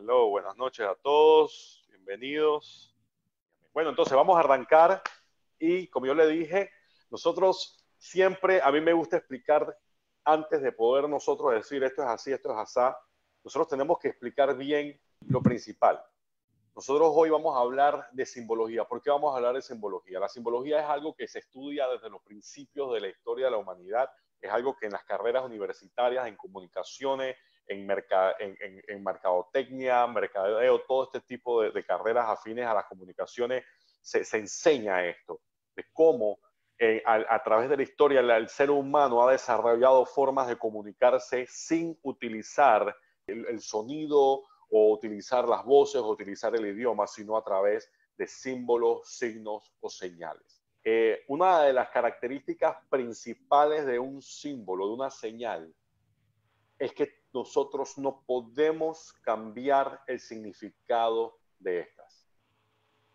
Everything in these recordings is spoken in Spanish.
Hello, buenas noches a todos, bienvenidos. Bueno, entonces vamos a arrancar y como yo le dije, nosotros siempre, a mí me gusta explicar antes de poder nosotros decir esto es así, esto es asá, nosotros tenemos que explicar bien lo principal. Nosotros hoy vamos a hablar de simbología. ¿Por qué vamos a hablar de simbología? La simbología es algo que se estudia desde los principios de la historia de la humanidad, es algo que en las carreras universitarias, en comunicaciones, en mercadotecnia, mercadeo, todo este tipo de carreras afines a las comunicaciones, se enseña esto, de cómo a través de la historia el ser humano ha desarrollado formas de comunicarse sin utilizar el sonido o utilizar las voces o utilizar el idioma, sino a través de símbolos, signos o señales. Una de las características principales de un símbolo, de una señal, es que nosotros no podemos cambiar el significado de estas.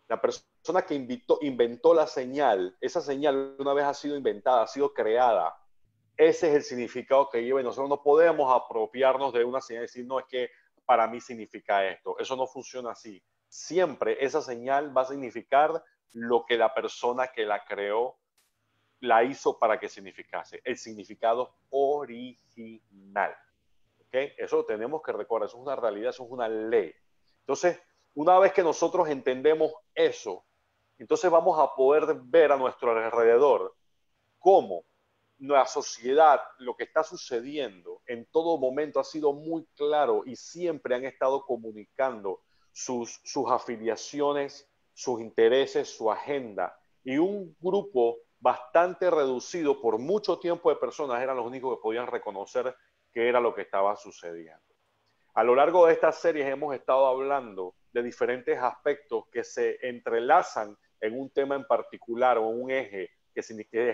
La persona que inventó la señal, esa señal una vez ha sido inventada, ha sido creada, ese es el significado que lleva y nosotros no podemos apropiarnos de una señal y decir, no, es que para mí significa esto. Eso no funciona así. Siempre esa señal va a significar lo que la persona que la creó la hizo para que significase, el significado original. ¿Okay? Eso lo tenemos que recordar, eso es una realidad, eso es una ley. Entonces, una vez que nosotros entendemos eso, entonces vamos a poder ver a nuestro alrededor cómo la sociedad, lo que está sucediendo en todo momento ha sido muy claro y siempre han estado comunicando sus afiliaciones, sus intereses, su agenda. Y un grupo bastante reducido por mucho tiempo de personas eran los únicos que podían reconocer qué era lo que estaba sucediendo. A lo largo de estas series hemos estado hablando de diferentes aspectos que se entrelazan en un tema en particular o en un eje que es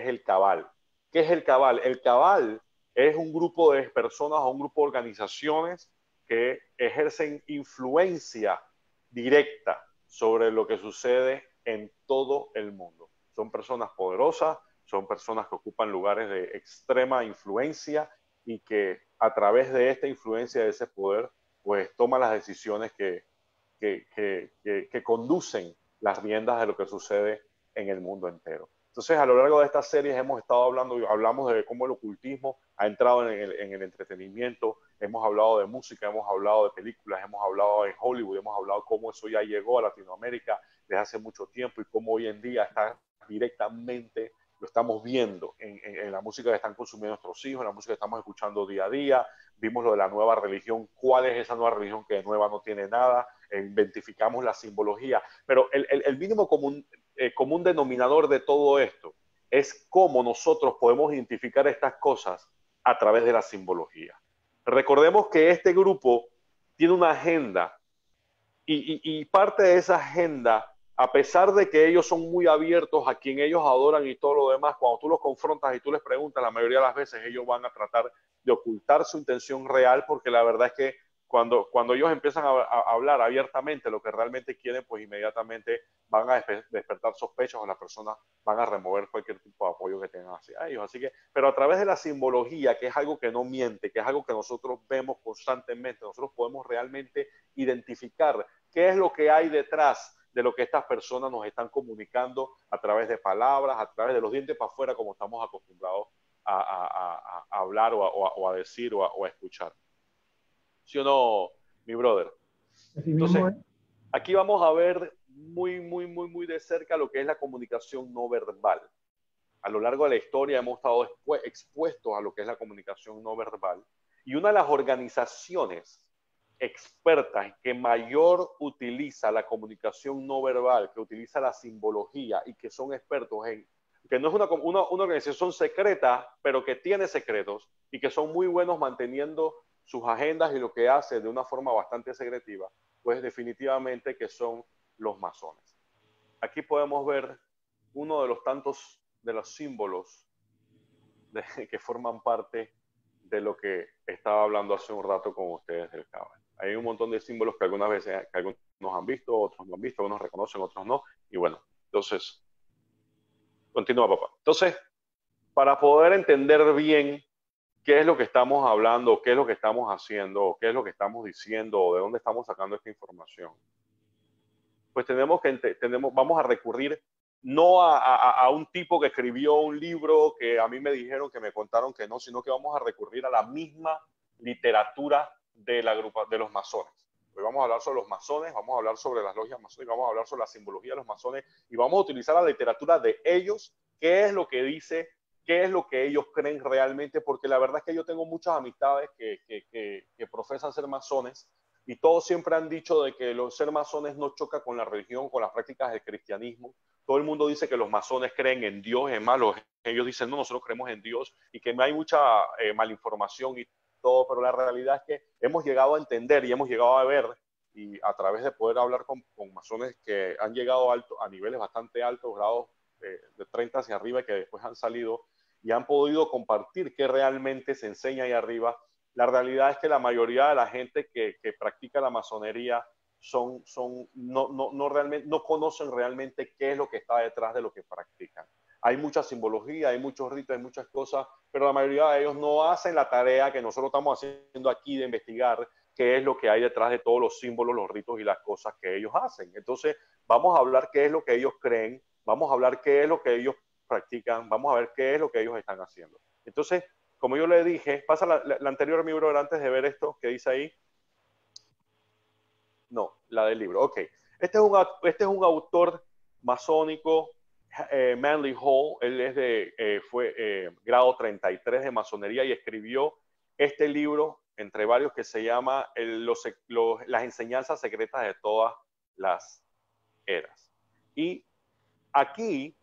el cabal. ¿Qué es el cabal? El cabal es un grupo de personas o un grupo de organizaciones que ejercen influencia directa sobre lo que sucede en todo el mundo. Son personas poderosas, son personas que ocupan lugares de extrema influencia y que a través de esta influencia, de ese poder, pues toma las decisiones que conducen las riendas de lo que sucede en el mundo entero. Entonces, a lo largo de estas series hemos estado hablamos de cómo el ocultismo ha entrado en el entretenimiento, hemos hablado de música, hemos hablado de películas, hemos hablado de Hollywood, hemos hablado de cómo eso ya llegó a Latinoamérica desde hace mucho tiempo y cómo hoy en día está directamente, lo estamos viendo en la música que están consumiendo nuestros hijos, en la música que estamos escuchando día a día. Vimos lo de la nueva religión, cuál es esa nueva religión que de nueva no tiene nada, identificamos la simbología, pero el mínimo común denominador de todo esto es cómo nosotros podemos identificar estas cosas a través de la simbología. Recordemos que este grupo tiene una agenda y parte de esa agenda, a pesar de que ellos son muy abiertos a quien ellos adoran y todo lo demás, cuando tú los confrontas y tú les preguntas, la mayoría de las veces ellos van a tratar de ocultar su intención real, porque la verdad es que cuando ellos empiezan a hablar abiertamente lo que realmente quieren, pues inmediatamente van a despertar sospechas o las personas van a remover cualquier tipo de apoyo que tengan hacia ellos. Así que, pero a través de la simbología, que es algo que no miente, que es algo que nosotros vemos constantemente, nosotros podemos realmente identificar qué es lo que hay detrás de lo que estas personas nos están comunicando a través de palabras, a través de los dientes para afuera, como estamos acostumbrados a hablar o a decir o a escuchar. ¿Sí o no, mi brother? Así mismo Entonces, es. aquí vamos a ver muy de cerca lo que es la comunicación no verbal. A lo largo de la historia hemos estado expuestos a lo que es la comunicación no verbal. Y una de las organizaciones expertas que mayor utiliza la comunicación no verbal, que utiliza la simbología y que son expertos en, que no es una organización secreta, pero que tiene secretos y que son muy buenos manteniendo sus agendas y lo que hace de una forma bastante secretiva, pues definitivamente que son los masones. Aquí podemos ver uno de los tantos de los símbolos que forman parte de lo que estaba hablando hace un rato con ustedes del cabal. Hay un montón de símbolos que algunas veces que algunos han visto, otros no han visto, algunos reconocen, otros no. Y bueno, entonces, continúa papá. Entonces, para poder entender bien qué es lo que estamos hablando, qué es lo que estamos haciendo, o qué es lo que estamos diciendo, o de dónde estamos sacando esta información, pues vamos a recurrir no a un tipo que escribió un libro que a mí me dijeron, que me contaron que no, sino que vamos a recurrir a la misma literatura de los masones. Hoy vamos a hablar sobre los masones, vamos a hablar sobre las logias masones, vamos a hablar sobre la simbología de los masones y vamos a utilizar la literatura de ellos, qué es lo que dice, qué es lo que ellos creen realmente, porque la verdad es que yo tengo muchas amistades que profesan ser masones y todos siempre han dicho de que los ser masones no choca con la religión, con las prácticas del cristianismo. Todo el mundo dice que los masones creen en Dios, es más, ellos dicen, no, nosotros creemos en Dios y que no hay mucha malinformación y todo, pero la realidad es que hemos llegado a entender y hemos llegado a ver, y a través de poder hablar con masones que han llegado a niveles bastante altos, grados de 30 hacia arriba, que después han salido y han podido compartir qué realmente se enseña ahí arriba. La realidad es que la mayoría de la gente que practica la masonería realmente, no conocen realmente qué es lo que está detrás de lo que practican. Hay mucha simbología, hay muchos ritos, hay muchas cosas, pero la mayoría de ellos no hacen la tarea que nosotros estamos haciendo aquí de investigar qué es lo que hay detrás de todos los símbolos, los ritos y las cosas que ellos hacen. Entonces, vamos a hablar qué es lo que ellos creen, vamos a hablar qué es lo que ellos practican, vamos a ver qué es lo que ellos están haciendo. Entonces, como yo le dije, pasa la anterior, mi brother, antes de ver esto que dice ahí. No, la del libro. Ok. Este es un autor masónico, Manly Hall. Él es fue grado 33 de masonería y escribió este libro, entre varios, que se llama Las enseñanzas secretas de todas las eras. Y aquí,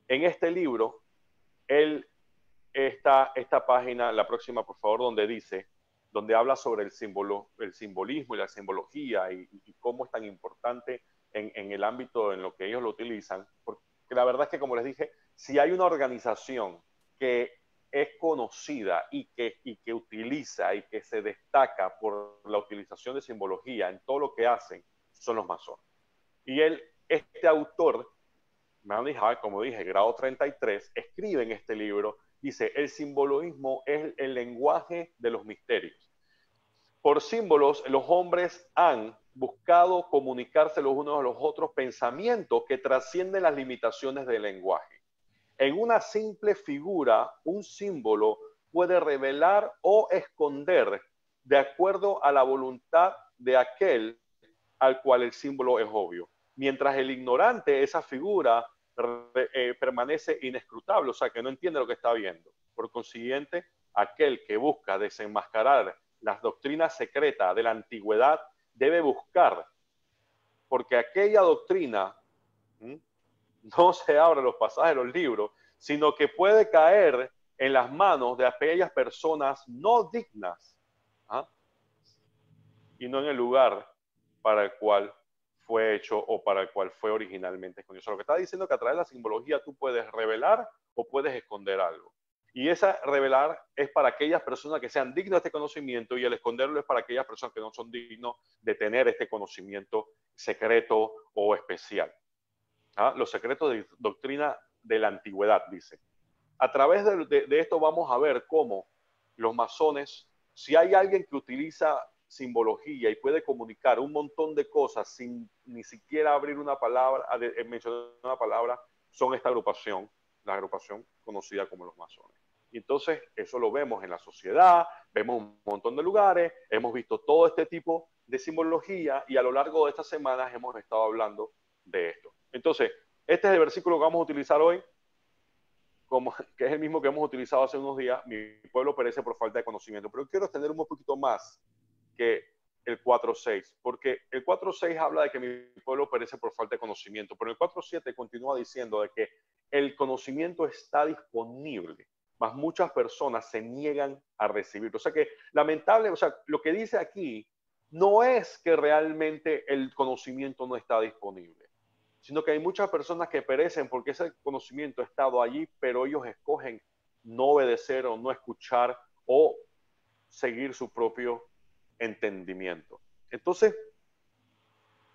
en este libro, él esta página, la próxima, por favor, donde habla sobre el simbolismo y la simbología y cómo es tan importante en el ámbito en lo que ellos lo utilizan. Porque la verdad es que, como les dije, si hay una organización que es conocida y que utiliza y que se destaca por la utilización de simbología en todo lo que hacen, son los masones. Y este autor, Manly Hall, como dije, grado 33, escribe en este libro, dice, el simbolismo es el lenguaje de los misterios. Por símbolos, los hombres han buscado comunicarse los unos a los otros pensamientos que trascienden las limitaciones del lenguaje. En una simple figura, un símbolo puede revelar o esconder de acuerdo a la voluntad de aquel al cual el símbolo es obvio. Mientras el ignorante, esa figura permanece inescrutable, o sea, que no entiende lo que está viendo. Por consiguiente, aquel que busca desenmascarar las doctrinas secretas de la antigüedad debe buscar, porque aquella doctrina no se abre los pasajes de los libros, sino que puede caer en las manos de aquellas personas no dignas, ¿ah? Y no en el lugar para el cual fue hecho o para el cual fue originalmente escondido. O sea, lo que está diciendo es que a través de la simbología tú puedes revelar o puedes esconder algo. Y esa revelar es para aquellas personas que sean dignas de este conocimiento y el esconderlo es para aquellas personas que no son dignos de tener este conocimiento secreto o especial. ¿Ah? Los secretos de doctrina de la antigüedad, dice. A través de esto vamos a ver cómo los masones, si hay alguien que utiliza simbología y puede comunicar un montón de cosas sin ni siquiera abrir una palabra, mencionar una palabra, son esta agrupación, la agrupación conocida como los masones. Y entonces eso lo vemos en la sociedad, vemos un montón de lugares, hemos visto todo este tipo de simbología y a lo largo de estas semanas hemos estado hablando de esto. Entonces, este es el versículo que vamos a utilizar hoy, que es el mismo que hemos utilizado hace unos días. Mi pueblo perece por falta de conocimiento, pero quiero extender un poquito más que el 4.6, porque el 4.6 habla de que mi pueblo perece por falta de conocimiento, pero el 4.7 continúa diciendo de que el conocimiento está disponible, mas muchas personas se niegan a recibirlo. O sea que lamentable, o sea, lo que dice aquí no es que realmente el conocimiento no está disponible, sino que hay muchas personas que perecen porque ese conocimiento ha estado allí, pero ellos escogen no obedecer o no escuchar o seguir su propio entendimiento. Entonces,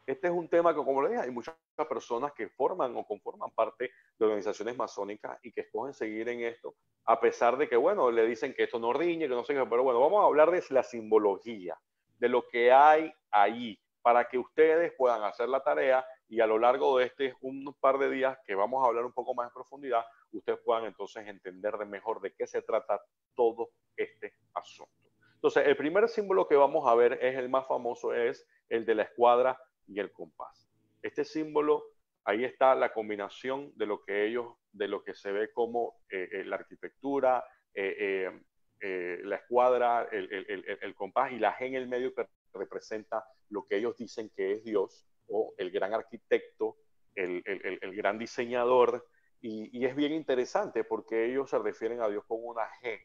Este es un tema que, como le dije, hay muchas personas que forman o conforman parte de organizaciones masónicas y que escogen seguir en esto, a pesar de que, bueno, le dicen que esto no riñe, que no sé qué, pero bueno, vamos a hablar de la simbología, de lo que hay ahí, para que ustedes puedan hacer la tarea y a lo largo de un par de días que vamos a hablar un poco más en profundidad, ustedes puedan entonces entender de mejor de qué se trata todo este asunto. Entonces, el primer símbolo que vamos a ver es el más famoso, es el de la escuadra y el compás. Este símbolo, ahí está la combinación de lo que se ve como la arquitectura, la escuadra, el compás y la G en el medio que representa lo que ellos dicen que es Dios o el gran arquitecto, el gran diseñador. Y es bien interesante porque ellos se refieren a Dios con una G.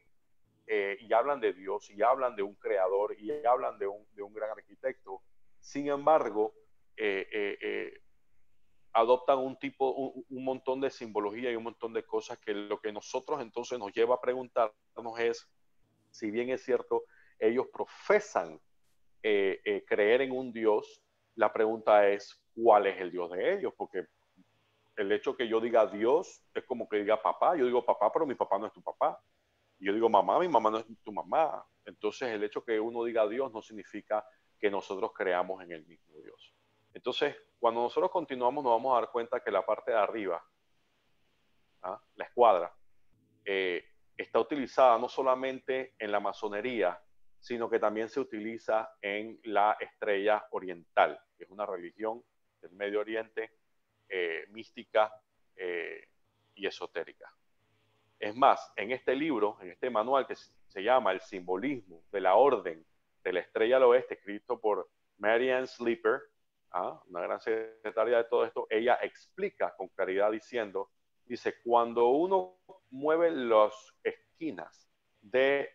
Y hablan de Dios, y hablan de un creador, y hablan de un gran arquitecto. Sin embargo, eh, eh, eh, adoptan un montón de simbología y un montón de cosas que lo que nosotros entonces nos lleva a preguntarnos es, si bien es cierto, ellos profesan creer en un Dios, la pregunta es, ¿cuál es el Dios de ellos? Porque el hecho que yo diga Dios es como que diga papá. Yo digo papá, pero mi papá no es tu papá. Y yo digo mamá, mi mamá no es tu mamá. Entonces el hecho que uno diga Dios no significa que nosotros creamos en el mismo Dios. Entonces, cuando nosotros continuamos nos vamos a dar cuenta que la parte de arriba, la escuadra, eh, está utilizada no solamente en la masonería, sino que también se utiliza en la estrella oriental, que es una religión del Medio Oriente mística y esotérica. Es más, en este libro, en este manual que se llama El simbolismo de la orden de la estrella al oeste, escrito por Marianne Sleeper, una gran secretaria de todo esto, ella explica con claridad diciendo, dice, cuando uno mueve las esquinas de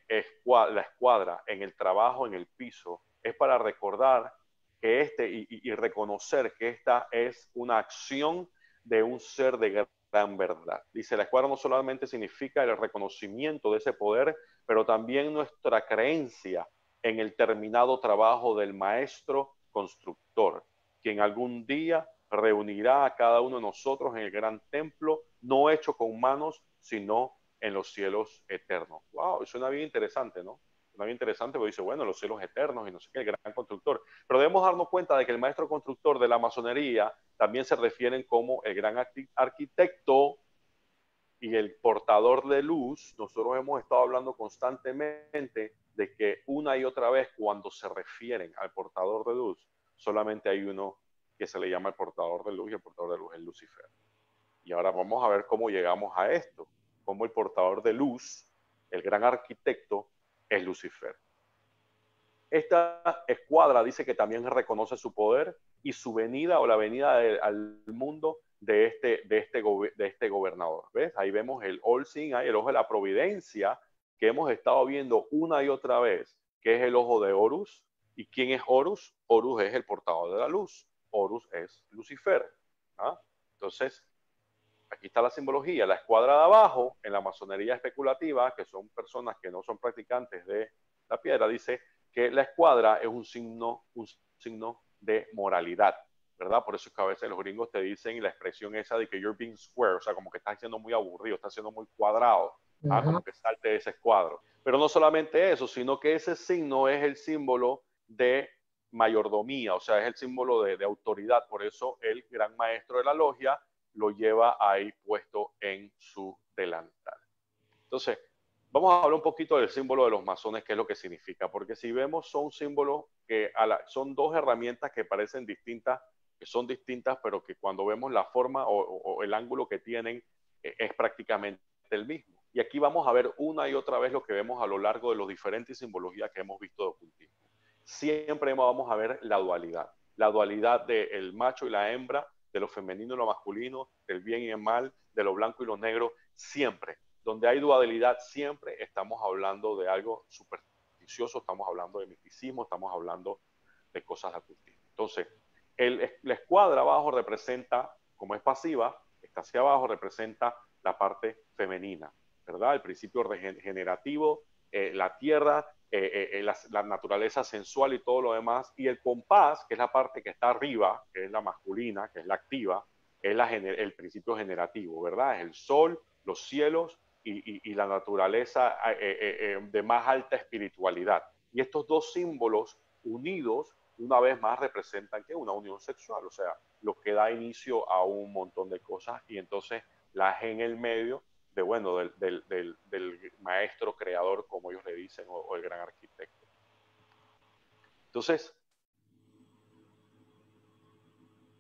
la escuadra en el trabajo, en el piso, es para recordar que y reconocer que esta es una acción de un ser de gran verdad. Dice, la escuadra no solamente significa el reconocimiento de ese poder, pero también nuestra creencia en el terminado trabajo del maestro constructor, quien algún día reunirá a cada uno de nosotros en el gran templo, no hecho con manos, sino en los cielos eternos. Wow, suena bien interesante, ¿no? Suena bien interesante porque dice, bueno, los cielos eternos y no sé qué, el gran constructor. Pero debemos darnos cuenta de que el maestro constructor de la masonería también se refieren como el gran arquitecto y el portador de luz. Nosotros hemos estado hablando constantemente de que una y otra vez cuando se refieren al portador de luz, solamente hay uno que se le llama el portador de luz, y el portador de luz es Lucifer. Y ahora vamos a ver cómo llegamos a esto, cómo el portador de luz, el gran arquitecto, es Lucifer. Esta escuadra dice que también reconoce su poder y su venida o la venida al mundo de este gobernador. ¿Ves? Ahí vemos el all-seeing, el ojo de la providencia que hemos estado viendo una y otra vez, que es el ojo de Horus. ¿Y quién es Horus? Horus es el portador de la luz. Horus es Lucifer. Entonces, aquí está la simbología. La escuadra de abajo, en la masonería especulativa, que son personas que no son practicantes de la piedra, dice que la escuadra es un signo de moralidad, ¿verdad? Por eso es que a veces los gringos te dicen la expresión esa de que you're being square, o sea, como que estás siendo muy aburrido, estás siendo muy cuadrado, como que salte de ese escuadro. Pero no solamente eso, sino que ese signo es el símbolo de mayordomía, o sea, es el símbolo de autoridad. Por eso el gran maestro de la logia lo lleva ahí puesto en su delantal. Entonces, vamos a hablar un poquito del símbolo de los masones, qué es lo que significa, porque si vemos son símbolos que son dos herramientas que parecen distintas, que son distintas, pero que cuando vemos la forma o el ángulo que tienen es prácticamente el mismo. Y aquí vamos a ver una y otra vez lo que vemos a lo largo de los diferentes simbologías que hemos visto de ocultismo. Siempre vamos a ver la dualidad del macho y la hembra, de lo femenino y lo masculino, del bien y el mal, de lo blanco y lo negro, siempre. Donde hay dualidad, siempre estamos hablando de algo supersticioso, estamos hablando de misticismo, estamos hablando de cosas de ocultismo. Entonces, la escuadra abajo representa, como es pasiva, está hacia abajo, representa la parte femenina, ¿verdad? El principio regenerativo la tierra, la naturaleza sensual y todo lo demás, y el compás, que es la parte que está arriba, que es la masculina, que es la activa, es el principio generativo, ¿verdad? Es el sol, los cielos y la naturaleza de más alta espiritualidad. Y estos dos símbolos unidos, una vez más, representan ¿qué? Una unión sexual, o sea, lo que da inicio a un montón de cosas, y entonces la G en el medio de, bueno, del maestro creador, como ellos le dicen, o el gran arquitecto. Entonces,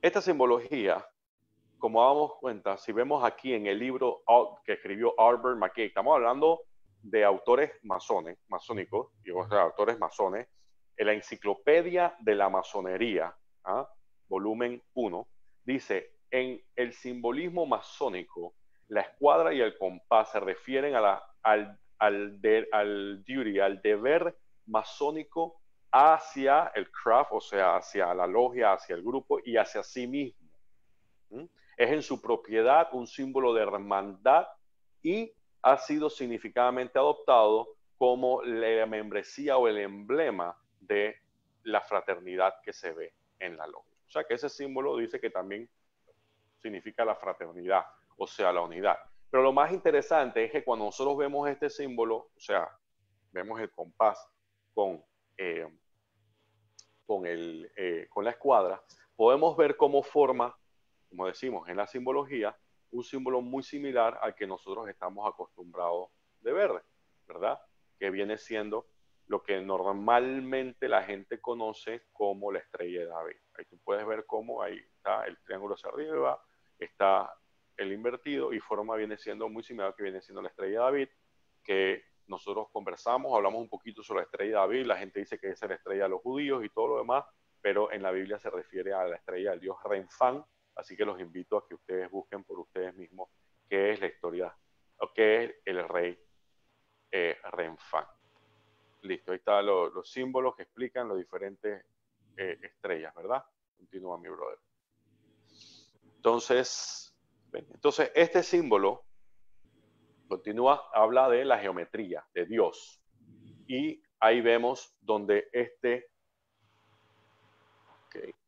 esta simbología, como damos cuenta, si vemos aquí en el libro que escribió Albert McKay, estamos hablando de autores masónicos, y autores masones, en la Enciclopedia de la Masonería, ¿ah? Volumen 1, dice, en el simbolismo masónico, la escuadra y el compás se refieren al deber masónico hacia el craft, o sea, hacia la logia, hacia el grupo y hacia sí mismo. Es en su propiedad un símbolo de hermandad y ha sido significativamente adoptado como la membresía o el emblema de la fraternidad que se ve en la logia. O sea que ese símbolo dice que también significa la fraternidad, o sea, la unidad. Pero lo más interesante es que cuando nosotros vemos este símbolo, o sea, vemos el compás con la escuadra, podemos ver cómo forma, como decimos en la simbología, un símbolo muy similar al que nosotros estamos acostumbrados de ver, ¿verdad? Que viene siendo lo que normalmente la gente conoce como la estrella de David. Ahí tú puedes ver cómo ahí está el triángulo hacia arriba, está el invertido y forma viene siendo muy similar que viene siendo la estrella de David, que nosotros conversamos, hablamos un poquito sobre la estrella de David, la gente dice que es la estrella de los judíos y todo lo demás, pero en la Biblia se refiere a la estrella del dios Renfán, así que los invito a que ustedes busquen por ustedes mismos qué es la historia, o qué es el rey Renfán. Listo, ahí están los símbolos que explican las diferentes estrellas, ¿verdad? Continúa mi brother. Entonces, este símbolo continúa, habla de la geometría, de Dios. Y ahí vemos donde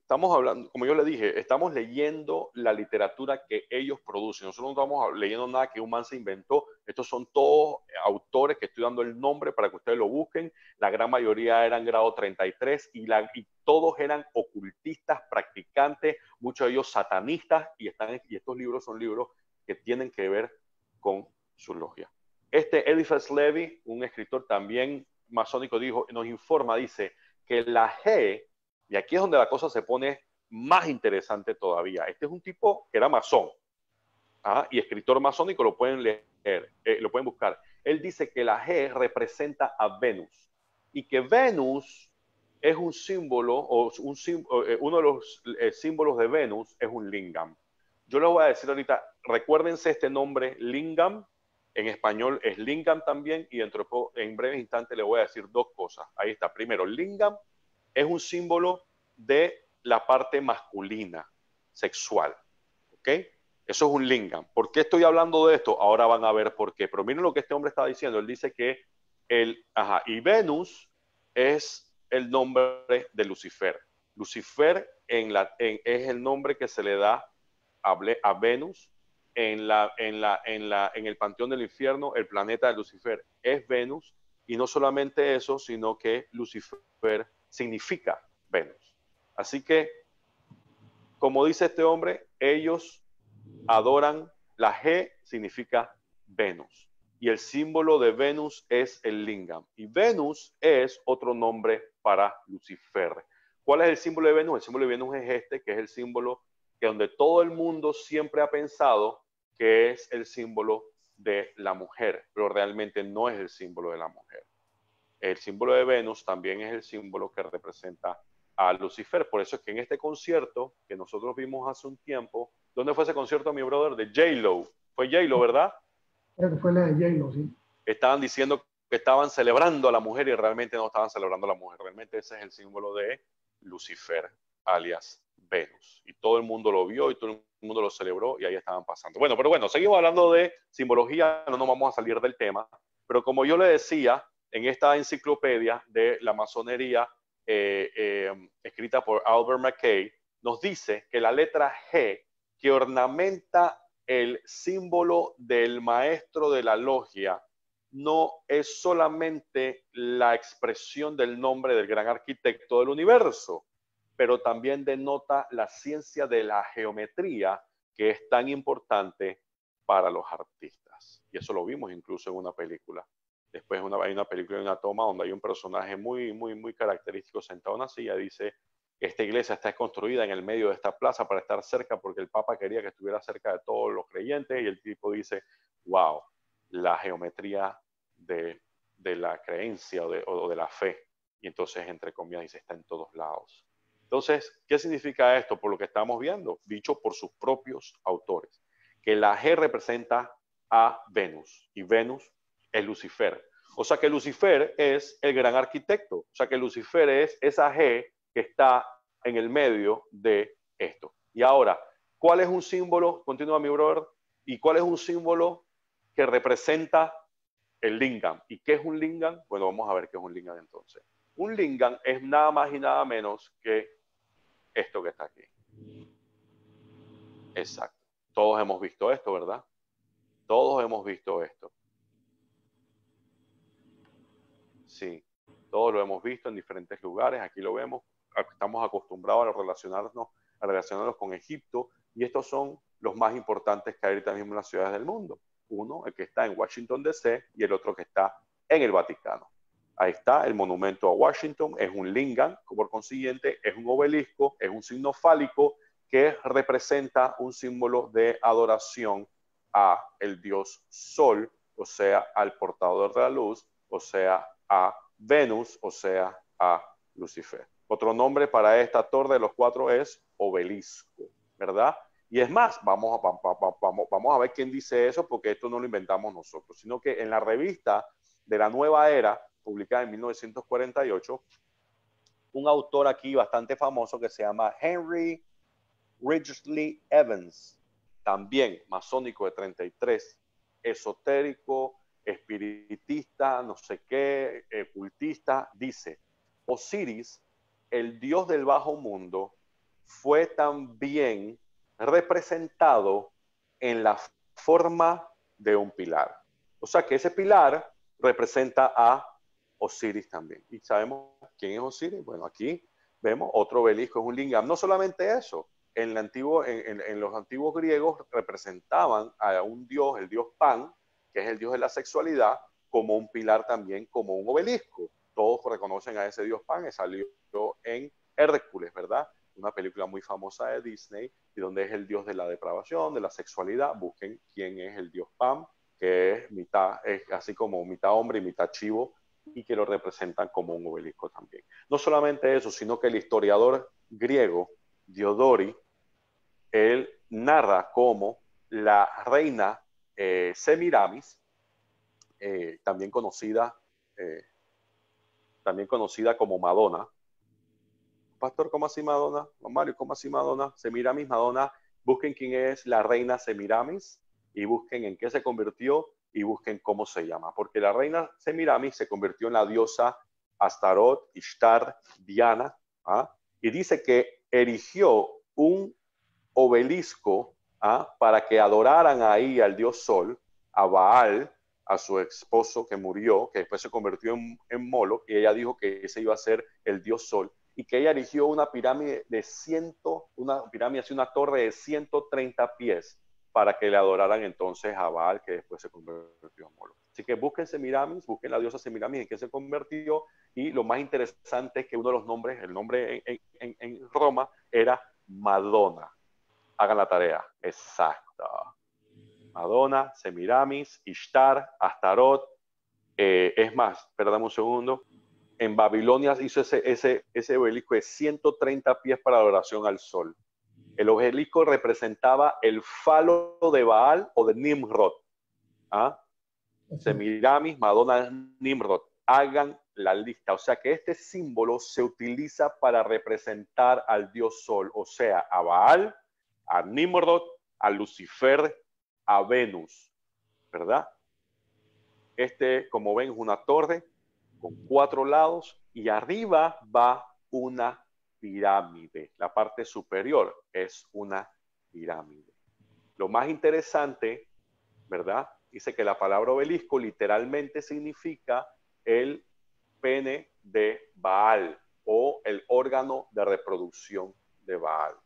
estamos hablando, como yo le dije, estamos leyendo la literatura que ellos producen. Nosotros no estamos leyendo nada que un man se inventó. Estos son todos autores que estoy dando el nombre para que ustedes lo busquen. La gran mayoría eran grado 33 y todos eran ocultistas, practicantes, muchos de ellos satanistas, y estos libros son libros que tienen que ver con su logia. Eliphas Levi, un escritor también masónico, nos informa, dice que la G, y aquí es donde la cosa se pone más interesante todavía. Este es un tipo que era masón, y escritor masónico, lo pueden leer, lo pueden buscar. Él dice que la G representa a Venus y que Venus es un símbolo, uno de los símbolos de Venus es un lingam. Yo les voy a decir ahorita, recuérdense este nombre, lingam, en español es lingam también, y en breves instantes les voy a decir dos cosas. Ahí está. Primero, lingam es un símbolo de la parte masculina, sexual. ¿Ok? Eso es un lingam. ¿Por qué estoy hablando de esto? Ahora van a ver por qué. Pero miren lo que este hombre está diciendo. Él dice que y Venus es el nombre de Lucifer. Lucifer es el nombre que se le da a Venus en el panteón del infierno. El planeta de Lucifer es Venus, y no solamente eso, sino que Lucifer significa Venus. Así que, como dice este hombre, ellos adoran, la G significa Venus, y el símbolo de Venus es el lingam, y Venus es otro nombre para Lucifer. ¿Cuál es el símbolo de Venus? El símbolo de Venus es que es el símbolo que donde todo el mundo siempre ha pensado que es el símbolo de la mujer, pero realmente no es el símbolo de la mujer. El símbolo de Venus también es el símbolo que representa a Lucifer. Por eso es que en este concierto que nosotros vimos hace un tiempo, ¿dónde fue ese concierto, mi brother? De J-Lo. Fue J-Lo, ¿verdad? Creo que fue la de J-Lo, sí. Estaban diciendo que estaban celebrando a la mujer y realmente no estaban celebrando a la mujer. Realmente ese es el símbolo de Lucifer, alias Venus. Y todo el mundo lo vio y todo el mundo lo celebró y ahí estaban pasando. Bueno, seguimos hablando de simbología, no nos vamos a salir del tema. Pero como yo le decía, en esta enciclopedia de la masonería escrita por Albert McKay, nos dice que la letra G, que ornamenta el símbolo del maestro de la logia, no es solamente la expresión del nombre del gran arquitecto del universo, pero también denota la ciencia de la geometría, que es tan importante para los artistas. Y eso lo vimos incluso en una película. Después hay una película, una toma donde hay un personaje muy característico sentado en una silla. Dice, esta iglesia está construida en el medio de esta plaza para estar cerca porque el Papa quería que estuviera cerca de todos los creyentes. Y el tipo dice, wow, la geometría de la creencia o de la fe. Y entonces, entre comillas, dice, está en todos lados. Entonces, ¿qué significa esto? Por lo que estamos viendo, dicho por sus propios autores, que la G representa a Venus y Venus es Lucifer. O sea que Lucifer es el gran arquitecto. O sea que Lucifer es esa G que está en el medio de esto. Y ahora, ¿cuál es un símbolo? Continúa mi brother. ¿Y cuál es un símbolo que representa el lingam? ¿Y qué es un lingam? Bueno, vamos a ver qué es un lingam entonces. Un lingam es nada más y nada menos que esto que está aquí. Exacto. Todos hemos visto esto, ¿verdad? Todos hemos visto esto. Sí, todos lo hemos visto en diferentes lugares. Aquí lo vemos. Estamos acostumbrados a relacionarnos con Egipto. Y estos son los más importantes que hay ahorita mismo en las ciudades del mundo. Uno, el que está en Washington, D.C., y el otro que está en el Vaticano. Ahí está el monumento a Washington. Es un lingam, por consiguiente, es un obelisco, es un signo fálico que representa un símbolo de adoración a el dios Sol, o sea, al portador de la luz, o sea, a Venus, o sea, a Lucifer. Otro nombre para esta torre de los cuatro es obelisco, ¿verdad? Y es más, vamos a ver quién dice eso, porque esto no lo inventamos nosotros, sino que en la revista de la Nueva Era, publicada en 1948, un autor aquí bastante famoso que se llama Henry Ridgely Evans, también masónico de 33, esotérico, espiritista, no sé qué, cultista, dice, Osiris, el dios del bajo mundo, fue también representado en la forma de un pilar. O sea que ese pilar representa a Osiris también. ¿Y sabemos quién es Osiris? Bueno, aquí vemos otro obelisco, es un lingam. No solamente eso, en los antiguos griegos representaban a un dios, el dios Pan, que es el dios de la sexualidad, como un pilar también, como un obelisco. Todos reconocen a ese dios Pan, que salió en Hércules, ¿verdad? Una película muy famosa de Disney, y donde es el dios de la depravación, de la sexualidad. Busquen quién es el dios Pan, que es así como mitad hombre y mitad chivo, y que lo representan como un obelisco también. No solamente eso, sino que el historiador griego Diodori, él narra cómo la reina Semiramis, también conocida como Madonna. Pastor, ¿cómo así Madonna? Mario, ¿cómo así Madonna? Semiramis, Madonna. Busquen quién es la reina Semiramis y busquen en qué se convirtió y busquen cómo se llama. Porque la reina Semiramis se convirtió en la diosa Astaroth, Ishtar, Diana, ¿ah? Y dice que erigió un obelisco, ¿ah?, para que adoraran ahí al dios Sol, a Baal, a su esposo que murió, que después se convirtió en Moloch, y ella dijo que ese iba a ser el dios Sol, y que ella erigió una pirámide una torre de 130 pies, para que le adoraran entonces a Baal, que después se convirtió en Moloch. Así que busquen Semiramis, busquen la diosa Semiramis en que se convirtió, y lo más interesante es que uno de los nombres, el nombre en Roma era Madonna. Hagan la tarea. Exacto. Madonna, Semiramis, Ishtar, Astaroth. Es más, perdón un segundo. En Babilonia hizo ese obelisco de 130 pies para adoración al sol. El obelisco representaba el falo de Baal o de Nimrod. ¿Ah? Semiramis, Madonna, Nimrod. Hagan la lista. O sea que este símbolo se utiliza para representar al dios Sol, o sea, a Baal, a Nimrod, a Lucifer, a Venus, ¿verdad? Como ven, es una torre con 4 lados y arriba va una pirámide. La parte superior es una pirámide. Lo más interesante, ¿verdad? Dice que la palabra obelisco literalmente significa el pene de Baal o el órgano de reproducción de Baal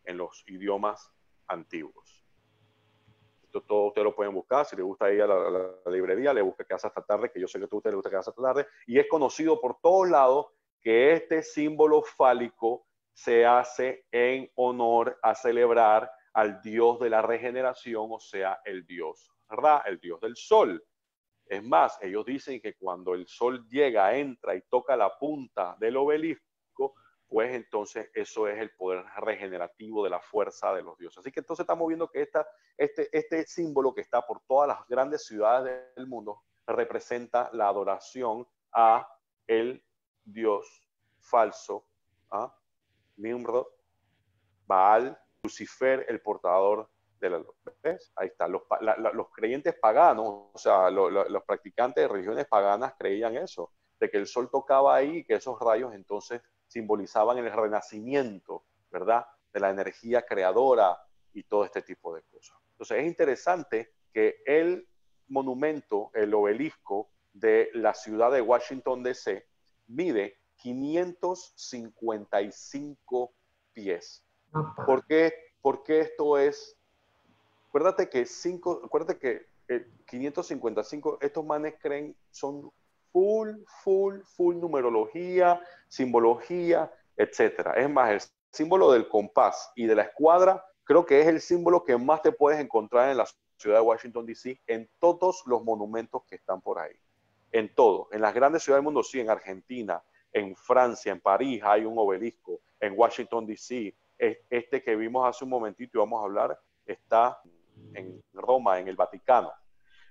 en los idiomas antiguos. Esto todo ustedes lo pueden buscar. Si les gusta ir a la librería, le busca Casa hasta tarde, que yo sé que a ustedes les gusta Casa hasta tarde, y es conocido por todos lados que este símbolo fálico se hace en honor a celebrar al dios de la regeneración, o sea, el dios Ra, el dios del sol. Es más, ellos dicen que cuando el sol llega, entra y toca la punta del obelisco, pues entonces eso es el poder regenerativo de la fuerza de los dioses. Así que entonces estamos viendo que este símbolo que está por todas las grandes ciudades del mundo representa la adoración a el dios falso, ¿ah? Nimrod, Baal, Lucifer, el portador de la luz. ¿Ves? Ahí está. Los creyentes paganos, o sea, los practicantes de religiones paganas creían eso, de que el sol tocaba ahí y que esos rayos entonces simbolizaban el renacimiento, ¿verdad? De la energía creadora y todo este tipo de cosas. Entonces es interesante que el monumento, el obelisco de la ciudad de Washington, D.C., mide 555 pies. ¿Por qué esto es? Acuérdate que 555, estos manes creen, son full numerología, simbología, etcétera. Es más, el símbolo del compás y de la escuadra creo que es el símbolo que más te puedes encontrar en la ciudad de Washington, D.C., en todos los monumentos que están por ahí. En todo. En las grandes ciudades del mundo, sí, en Argentina, en Francia, en París hay un obelisco, en Washington, D.C., este que vimos hace un momentito y vamos a hablar, está en Roma, en el Vaticano.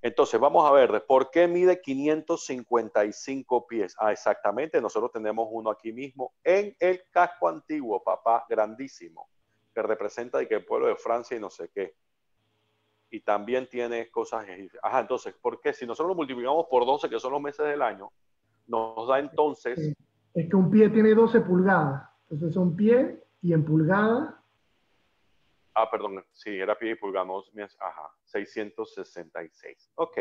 Entonces, vamos a ver, ¿por qué mide 555 pies? Ah, exactamente, nosotros tenemos uno aquí mismo en el casco antiguo, papá, grandísimo, que representa de que el pueblo de Francia y no sé qué. Y también tiene cosas egipcias. Ajá, entonces, ¿por qué? Si nosotros lo multiplicamos por 12, que son los meses del año, nos da entonces... Es que un pie tiene 12 pulgadas. Entonces son pie y en pulgadas. Ah, perdón, sí, era pie y pulgada, no, ajá, 666. Ok,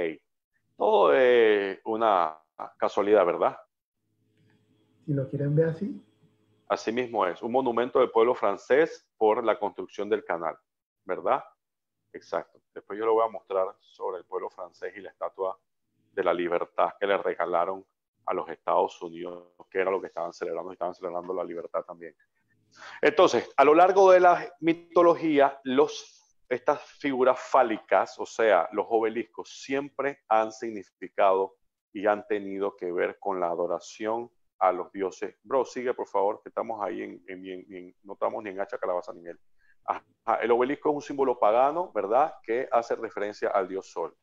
todo es una casualidad, ¿verdad? Si lo quieren ver así. Así mismo es, un monumento del pueblo francés por la construcción del canal, ¿verdad? Exacto. Después yo lo voy a mostrar sobre el pueblo francés y la estatua de la libertad que le regalaron a los Estados Unidos, que era lo que estaban celebrando la libertad también. Entonces, a lo largo de la mitología, estas figuras fálicas, o sea, los obeliscos, siempre han significado y han tenido que ver con la adoración a los dioses. Bro, sigue por favor, que estamos ahí no estamos ni en hacha, calabaza, ni miel. El obelisco es un símbolo pagano, ¿verdad? Que hace referencia al dios Sol.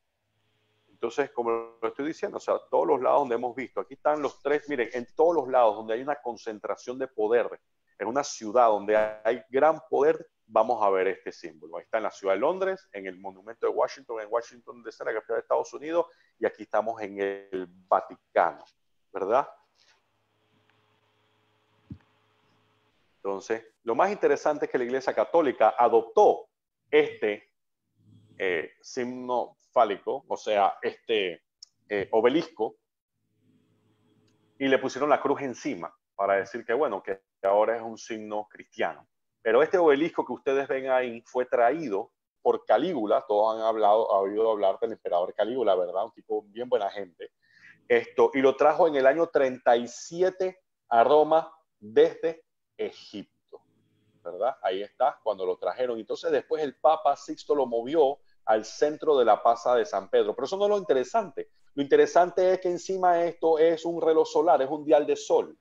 Entonces, como lo estoy diciendo, o sea, todos los lados donde hemos visto, aquí están los tres, miren, en todos los lados donde hay una concentración de poder, en una ciudad donde hay gran poder, vamos a ver este símbolo. Ahí está en la ciudad de Londres, en el monumento de Washington, en Washington DC, la capital de Estados Unidos, y aquí estamos en el Vaticano, ¿verdad? Entonces, lo más interesante es que la Iglesia Católica adoptó este signo fálico, o sea, este obelisco, y le pusieron la cruz encima para decir que, bueno, que ahora es un signo cristiano. Pero este obelisco que ustedes ven ahí fue traído por Calígula, todos han oído hablar del emperador Calígula, ¿verdad? Un tipo bien buena gente. Y lo trajo en el año 37 a Roma desde Egipto, ¿verdad? Ahí está, cuando lo trajeron. Entonces después el Papa Sixto lo movió al centro de la Plaza de San Pedro. Pero eso no es lo interesante. Lo interesante es que encima de esto es un reloj solar, es un dial de sol.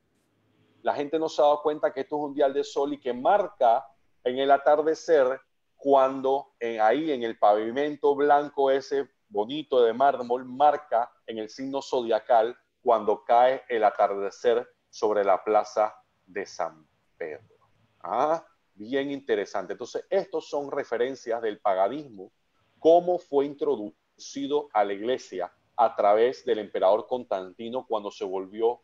La gente no se ha dado cuenta que esto es un dial de sol y que marca en el atardecer cuando ahí en el pavimento blanco ese bonito de mármol marca en el signo zodiacal cuando cae el atardecer sobre la Plaza de San Pedro. Ah, bien interesante. Entonces, estos son referencias del paganismo, cómo fue introducido a la iglesia a través del emperador Constantino cuando se volvió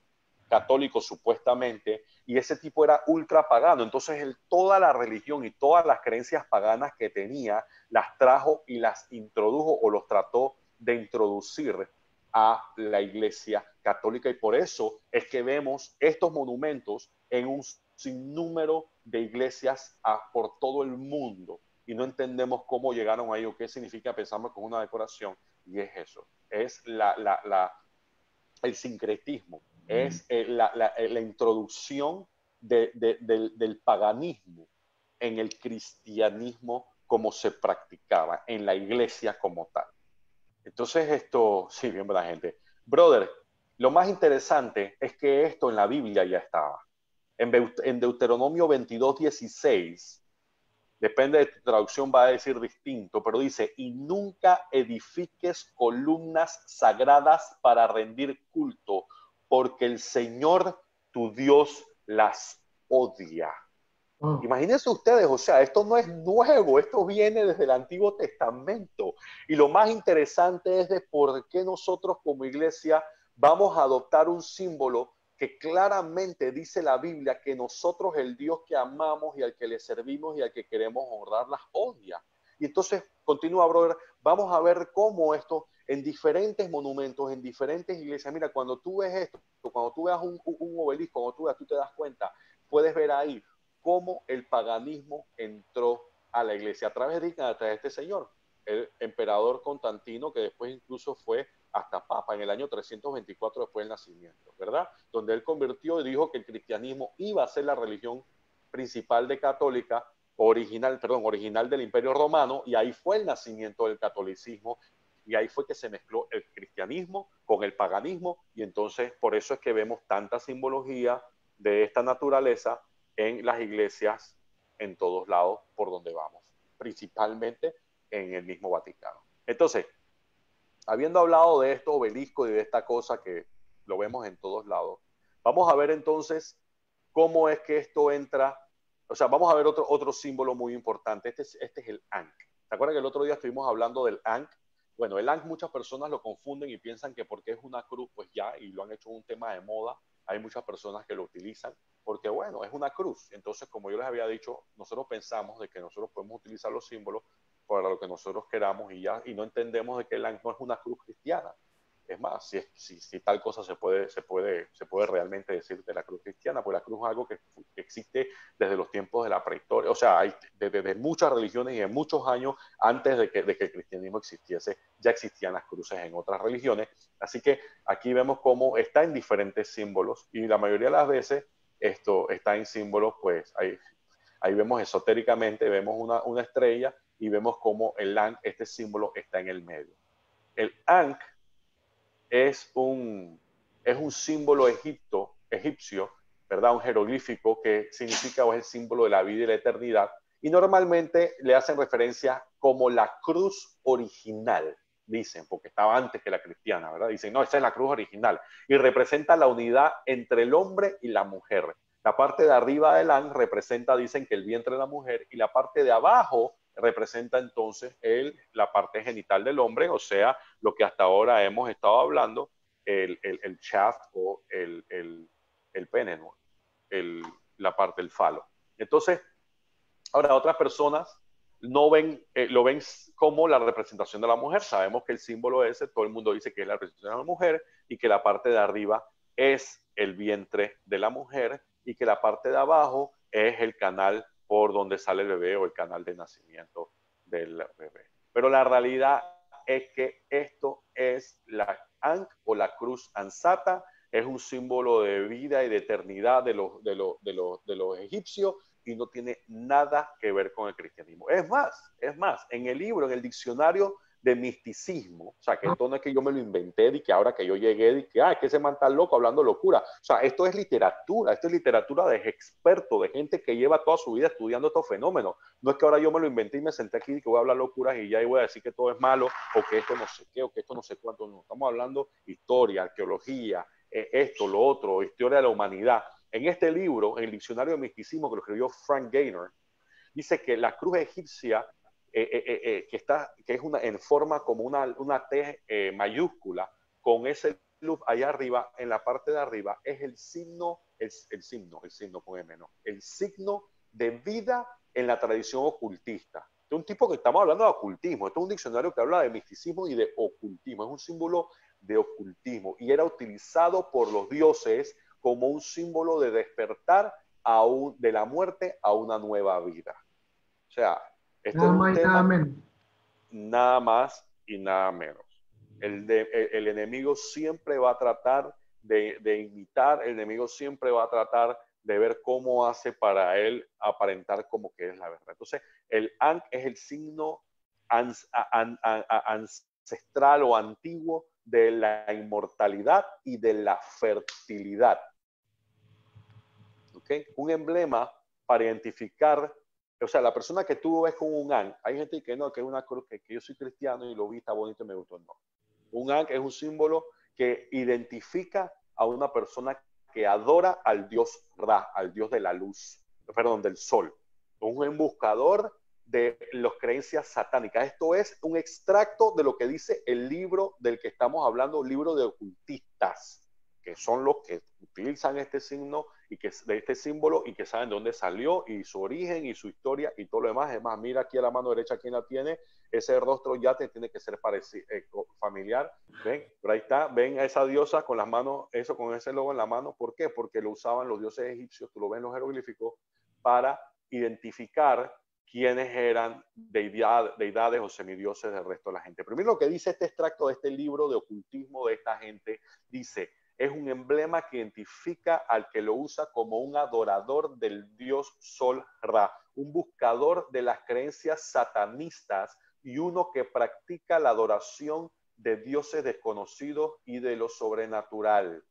católico supuestamente, y ese tipo era ultra pagano. Entonces él toda la religión y todas las creencias paganas que tenía las trajo y las introdujo o los trató de introducir a la Iglesia católica, y por eso es que vemos estos monumentos en un sinnúmero de iglesias por todo el mundo, y no entendemos cómo llegaron ahí o qué significa. Pensamos que es una decoración, y es eso, es el sincretismo, es la introducción del paganismo en el cristianismo como se practicaba, en la iglesia como tal. Entonces esto, sí, bien, buena gente. Brother, lo más interesante es que esto en la Biblia ya estaba. En Deuteronomio 22:16, depende de tu traducción, va a decir distinto, pero dice, y nunca edifiques columnas sagradas para rendir culto, porque el Señor tu Dios las odia. Oh, Imagínense ustedes, o sea, esto no es nuevo, esto viene desde el Antiguo Testamento. Y lo más interesante es de por qué nosotros como iglesia vamos a adoptar un símbolo que claramente dice la Biblia que nosotros, el Dios que amamos y al que le servimos y al que queremos honrar, las odia. Y entonces, continúa, brother, vamos a ver cómo esto en diferentes monumentos, en diferentes iglesias. Mira, cuando tú ves esto, cuando tú veas un obelisco, cuando tú te das cuenta, puedes ver ahí cómo el paganismo entró a la iglesia a través de este señor, el emperador Constantino, que después incluso fue hasta papa en el año 324 después del nacimiento, ¿verdad? Donde él convirtió y dijo que el cristianismo iba a ser la religión principal de católica, original del Imperio Romano, y ahí fue el nacimiento del catolicismo, y ahí fue que se mezcló el cristianismo con el paganismo, y entonces por eso es que vemos tanta simbología de esta naturaleza en las iglesias en todos lados por donde vamos, principalmente en el mismo Vaticano. Entonces, habiendo hablado de esto obelisco y de esta cosa que lo vemos en todos lados, vamos a ver entonces cómo es que esto entra. O sea, vamos a ver otro símbolo muy importante. Este es el Ankh. ¿Se acuerdan que el otro día estuvimos hablando del Ankh? Bueno, el Ankh muchas personas lo confunden y piensan que porque es una cruz, pues ya, y lo han hecho un tema de moda. Hay muchas personas que lo utilizan porque, bueno, es una cruz. Entonces, como yo les había dicho, nosotros pensamos de que nosotros podemos utilizar los símbolos para lo que nosotros queramos, y ya, y no entendemos de que el Ankh no es una cruz cristiana. Es más, si tal cosa se puede realmente decir de la cruz cristiana, pues la cruz es algo que existe desde los tiempos de la prehistoria, o sea, desde muchas religiones y en muchos años antes de que el cristianismo existiese, ya existían las cruces en otras religiones. Así que aquí vemos cómo está en diferentes símbolos, y la mayoría de las veces esto está en símbolos, pues ahí vemos esotéricamente, vemos una estrella, y vemos cómo el Ankh, este símbolo, está en el medio. El Ankh es un símbolo egipcio, ¿verdad? Un jeroglífico que significa o es el símbolo de la vida y la eternidad, y normalmente le hacen referencia como la cruz original, dicen, porque estaba antes que la cristiana, ¿verdad? Dicen, no, esa es la cruz original, y representa la unidad entre el hombre y la mujer. La parte de arriba del Ankh representa, dicen, que el vientre de la mujer, y la parte de abajo representa entonces la parte genital del hombre, o sea, lo que hasta ahora hemos estado hablando, el shaft o el pene, ¿no? La parte del falo. Entonces, ahora otras personas no lo ven como la representación de la mujer. Sabemos que el símbolo ese, todo el mundo dice que es la representación de la mujer, y que la parte de arriba es el vientre de la mujer, y que la parte de abajo es el canal por donde sale el bebé o el canal de nacimiento del bebé. Pero la realidad es que esto es la Ankh o la cruz ansata, es un símbolo de vida y de eternidad de los egipcios, y no tiene nada que ver con el cristianismo. Es más, en el libro, en el diccionario de misticismo, o sea, que esto no es que yo me lo inventé y que ahora que yo llegué y que, es que ese man está loco hablando locura. O sea, esto es literatura de expertos, de gente que lleva toda su vida estudiando estos fenómenos. No es que ahora yo me lo inventé y me senté aquí y que voy a hablar locuras y ya voy a decir que todo es malo, o que esto no sé qué, o que esto no sé cuánto. No, estamos hablando historia, arqueología, esto, lo otro, historia de la humanidad. En este libro, en el diccionario de misticismo que lo escribió Frank Gaynor, dice que la cruz egipcia, que es en forma como una T mayúscula, con ese luz allá arriba, en la parte de arriba, es el signo con M, ¿no? El signo de vida en la tradición ocultista. Este es un tipo que estamos hablando de ocultismo. Esto es un diccionario que habla de misticismo y de ocultismo. Es un símbolo de ocultismo y era utilizado por los dioses como un símbolo de despertar de la muerte a una nueva vida. O sea, este es Nada un más y nada tema menos. nada más y nada menos. El enemigo siempre va a tratar de imitar, el enemigo siempre va a tratar de ver cómo hace para él aparentar como que es la verdad. Entonces, el Ankh es el signo ancestral o antiguo de la inmortalidad y de la fertilidad. ¿Okay? Un emblema para identificar, o sea, la persona que tú ves con un Ankh, hay gente que no, que es una cruz, que yo soy cristiano y lo vi, está bonito y me gustó, no. Un Ankh es un símbolo que identifica a una persona que adora al dios Ra, al dios de la luz, perdón, del sol. Un embuscador de las creencias satánicas. Esto es un extracto de lo que dice el libro del que estamos hablando, un libro de ocultistas, que son los que utilizan este signo y que de este símbolo y que saben de dónde salió y su origen y su historia y todo lo demás. Es más, mira aquí a la mano derecha quién la tiene. Ese rostro ya te tiene que ser familiar. Ven, por ahí está, ven a esa diosa con las manos, eso con ese logo en la mano. ¿Por qué? Porque lo usaban los dioses egipcios, tú lo ves en los jeroglíficos, para identificar quiénes eran deidades o semidioses del resto de la gente. Primero lo que dice este extracto de este libro de ocultismo de esta gente, dice, es un emblema que identifica al que lo usa como un adorador del dios Sol Ra, un buscador de las creencias satanistas y uno que practica la adoración de dioses desconocidos y de lo sobrenatural.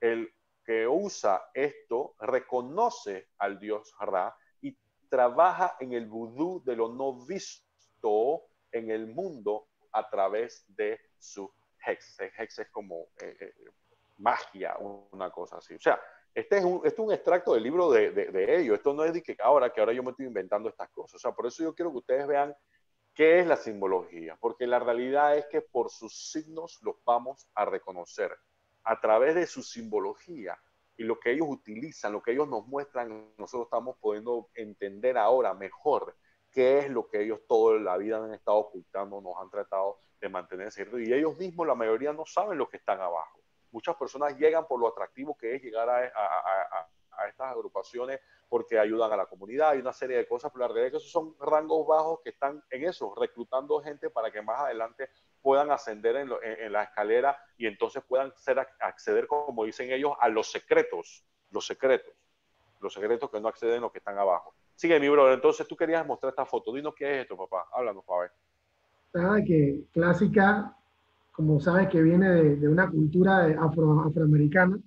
El que usa esto reconoce al dios Ra y trabaja en el vudú de lo no visto en el mundo a través de su hex. Hex es como magia, una cosa así. O sea, este es un extracto del libro de ellos. Esto no es de que ahora yo me estoy inventando estas cosas. O sea, por eso yo quiero que ustedes vean qué es la simbología, porque la realidad es que por sus signos los vamos a reconocer. A través de su simbología y lo que ellos utilizan, lo que ellos nos muestran, nosotros estamos pudiendo entender ahora mejor qué es lo que ellos toda la vida han estado ocultando, nos han tratado de mantener secreto. Y ellos mismos, la mayoría, no saben lo que están abajo. Muchas personas llegan por lo atractivo que es llegar a estas agrupaciones porque ayudan a la comunidad y una serie de cosas, pero la realidad es que esos son rangos bajos que están en eso, reclutando gente para que más adelante puedan ascender en la escalera y entonces puedan acceder, como dicen ellos, a los secretos que no acceden los que están abajo. Sigue, mi brother, entonces tú querías mostrar esta foto, dinos qué es esto, papá, háblanos para ver. Nada que clásica, como sabes que viene de una cultura afroamericana,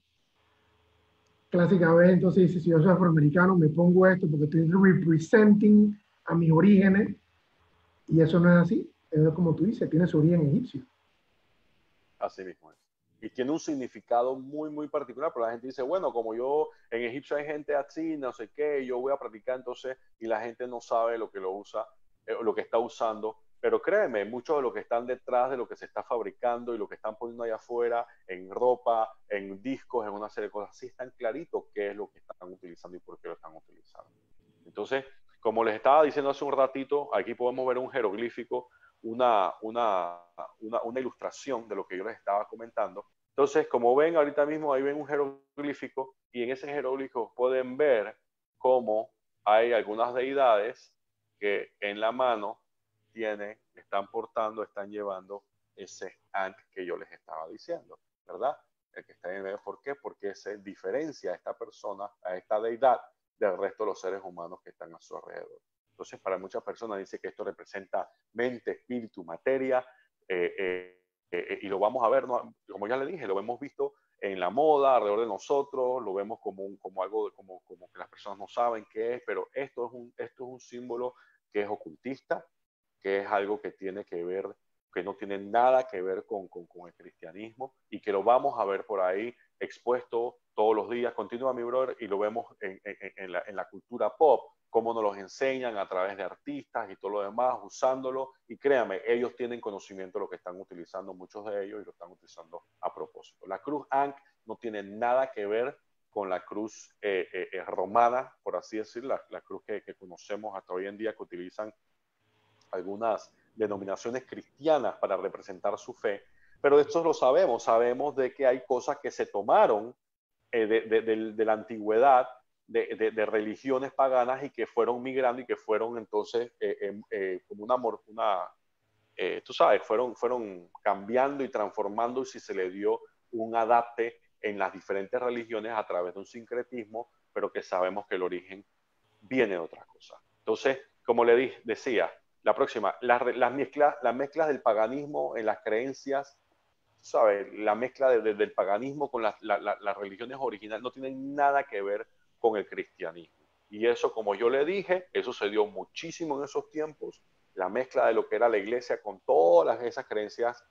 clásica vez, entonces dice, si yo soy afroamericano, me pongo esto porque estoy representing a mis orígenes, y eso no es así, es como tú dices, tiene su origen egipcio. Así mismo es. Y tiene un significado muy, muy particular, pero la gente dice, bueno, como yo en Egipcio hay gente así, no sé qué, yo voy a practicar entonces, y la gente no sabe lo que lo usa, lo que está usando. Pero créeme, muchos de los que están detrás de lo que se está fabricando y lo que están poniendo allá afuera, en ropa, en discos, en una serie de cosas, sí están claritos qué es lo que están utilizando y por qué lo están utilizando. Entonces, como les estaba diciendo hace un ratito, aquí podemos ver un jeroglífico, una ilustración de lo que yo les estaba comentando. Entonces, como ven ahorita mismo, ahí ven un jeroglífico y en ese jeroglífico pueden ver cómo hay algunas deidades que en la mano están portando, están llevando ese Ankh que yo les estaba diciendo, ¿verdad? El que está en el medio, ¿por qué? Porque se diferencia a esta persona, a esta deidad, del resto de los seres humanos que están a su alrededor. Entonces, para muchas personas dice que esto representa mente, espíritu, materia, y lo vamos a ver, ¿no? Como ya le dije, lo hemos visto en la moda, alrededor de nosotros, lo vemos como algo, como que las personas no saben qué es, pero esto es un símbolo que es ocultista, que es algo que tiene que ver, que no tiene nada que ver con el cristianismo y que lo vamos a ver por ahí expuesto todos los días. Continúa, mi brother, y lo vemos en la cultura pop, cómo nos los enseñan a través de artistas y todo lo demás, usándolo. Y créanme, ellos tienen conocimiento de lo que están utilizando, muchos de ellos, y lo están utilizando a propósito. La cruz Ankh no tiene nada que ver con la cruz romana, por así decirlo, la cruz que conocemos hasta hoy en día, que utilizan algunas denominaciones cristianas para representar su fe. Pero esto lo sabemos de que hay cosas que se tomaron de la antigüedad, de religiones paganas y que fueron migrando y que fueron entonces como tú sabes, fueron cambiando y transformando y si se le dio un adapte en las diferentes religiones a través de un sincretismo, pero que sabemos que el origen viene de otra cosa. Entonces, como le decía, la próxima, las mezclas del paganismo en las creencias, ¿sabes? La mezcla del paganismo con las religiones originales no tienen nada que ver con el cristianismo. Y eso, como yo le dije, eso se dio muchísimo en esos tiempos, la mezcla de lo que era la iglesia con todas esas creencias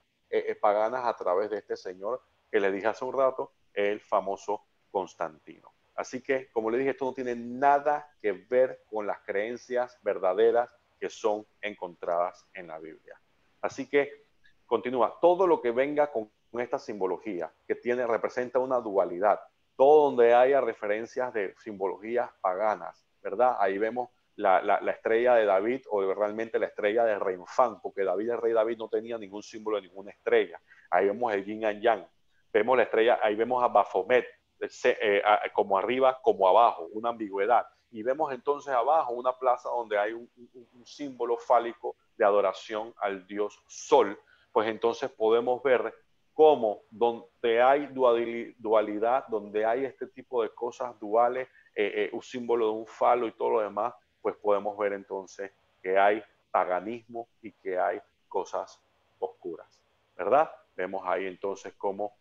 paganas a través de este señor que le dije hace un rato, el famoso Constantino. Así que, como le dije, esto no tiene nada que ver con las creencias verdaderas que son encontradas en la Biblia. Así que continúa, todo lo que venga con esta simbología, que representa una dualidad, todo donde haya referencias de simbologías paganas, ¿verdad? Ahí vemos la estrella de David o realmente la estrella de Renfán, porque David, el rey David, no tenía ningún símbolo de ninguna estrella. Ahí vemos el yin y yang, vemos la estrella, ahí vemos a Baphomet, como arriba, como abajo, una ambigüedad. Y vemos entonces abajo una plaza donde hay un símbolo fálico de adoración al dios Sol. Pues entonces podemos ver cómo donde hay dualidad, donde hay este tipo de cosas duales, un símbolo de un falo y todo lo demás, pues podemos ver entonces que hay paganismo y que hay cosas oscuras, ¿verdad? Vemos ahí entonces cómo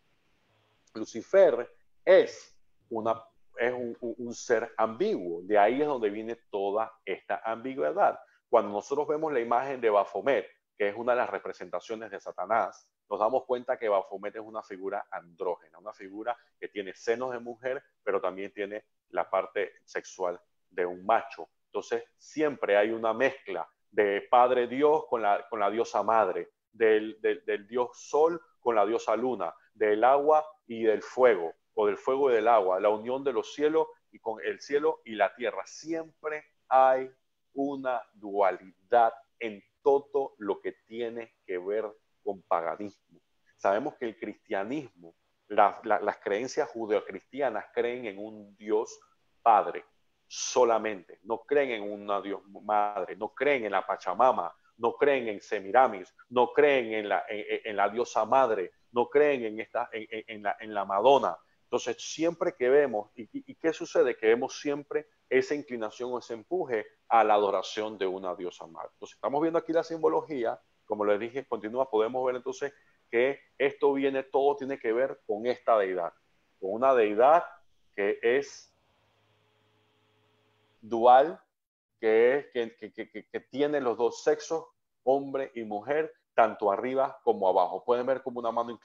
Lucifer es, un ser ambiguo. De ahí es donde viene toda esta ambigüedad. Cuando nosotros vemos la imagen de Baphomet, que es una de las representaciones de Satanás, nos damos cuenta que Baphomet es una figura andrógena, una figura que tiene senos de mujer, pero también tiene la parte sexual de un macho. Entonces, siempre hay una mezcla de Padre Dios con la diosa madre, del dios Sol con la diosa Luna, del agua y del fuego, o del fuego y del agua, la unión de los cielos y con el cielo y la tierra. Siempre hay una dualidad en todo lo que tiene que ver con paganismo. Sabemos que el cristianismo, las creencias judeocristianas creen en un Dios Padre solamente, no creen en una Dios Madre, no creen en la Pachamama, no creen en Semiramis, no creen en la diosa madre, no creen en la Madonna. Entonces, siempre que vemos, ¿y qué sucede? Que vemos siempre esa inclinación o ese empuje a la adoración de una diosa madre. Entonces, estamos viendo aquí la simbología, como les dije, continúa, podemos ver entonces que esto todo tiene que ver con esta deidad, con una deidad que es dual, que tiene los dos sexos, hombre y mujer, tanto arriba como abajo. Pueden ver como una mano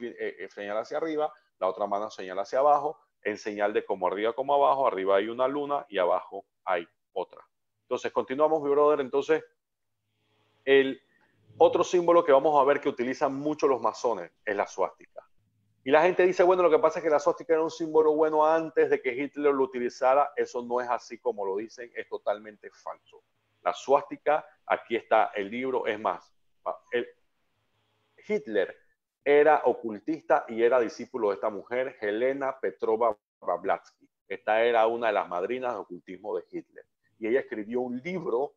señala hacia arriba, la otra mano señala hacia abajo, en señal de como arriba como abajo, arriba hay una luna y abajo hay otra. Entonces, continuamos, mi brother. Entonces, el otro símbolo que vamos a ver que utilizan mucho los masones es la suástica. Y la gente dice, bueno, lo que pasa es que la suástica era un símbolo bueno antes de que Hitler lo utilizara. Eso no es así como lo dicen, es totalmente falso. La suástica, aquí está el libro, es más, Hitler era ocultista y era discípulo de esta mujer, Helena Petrova Blavatsky. Esta era una de las madrinas de ocultismo de Hitler. Y ella escribió un libro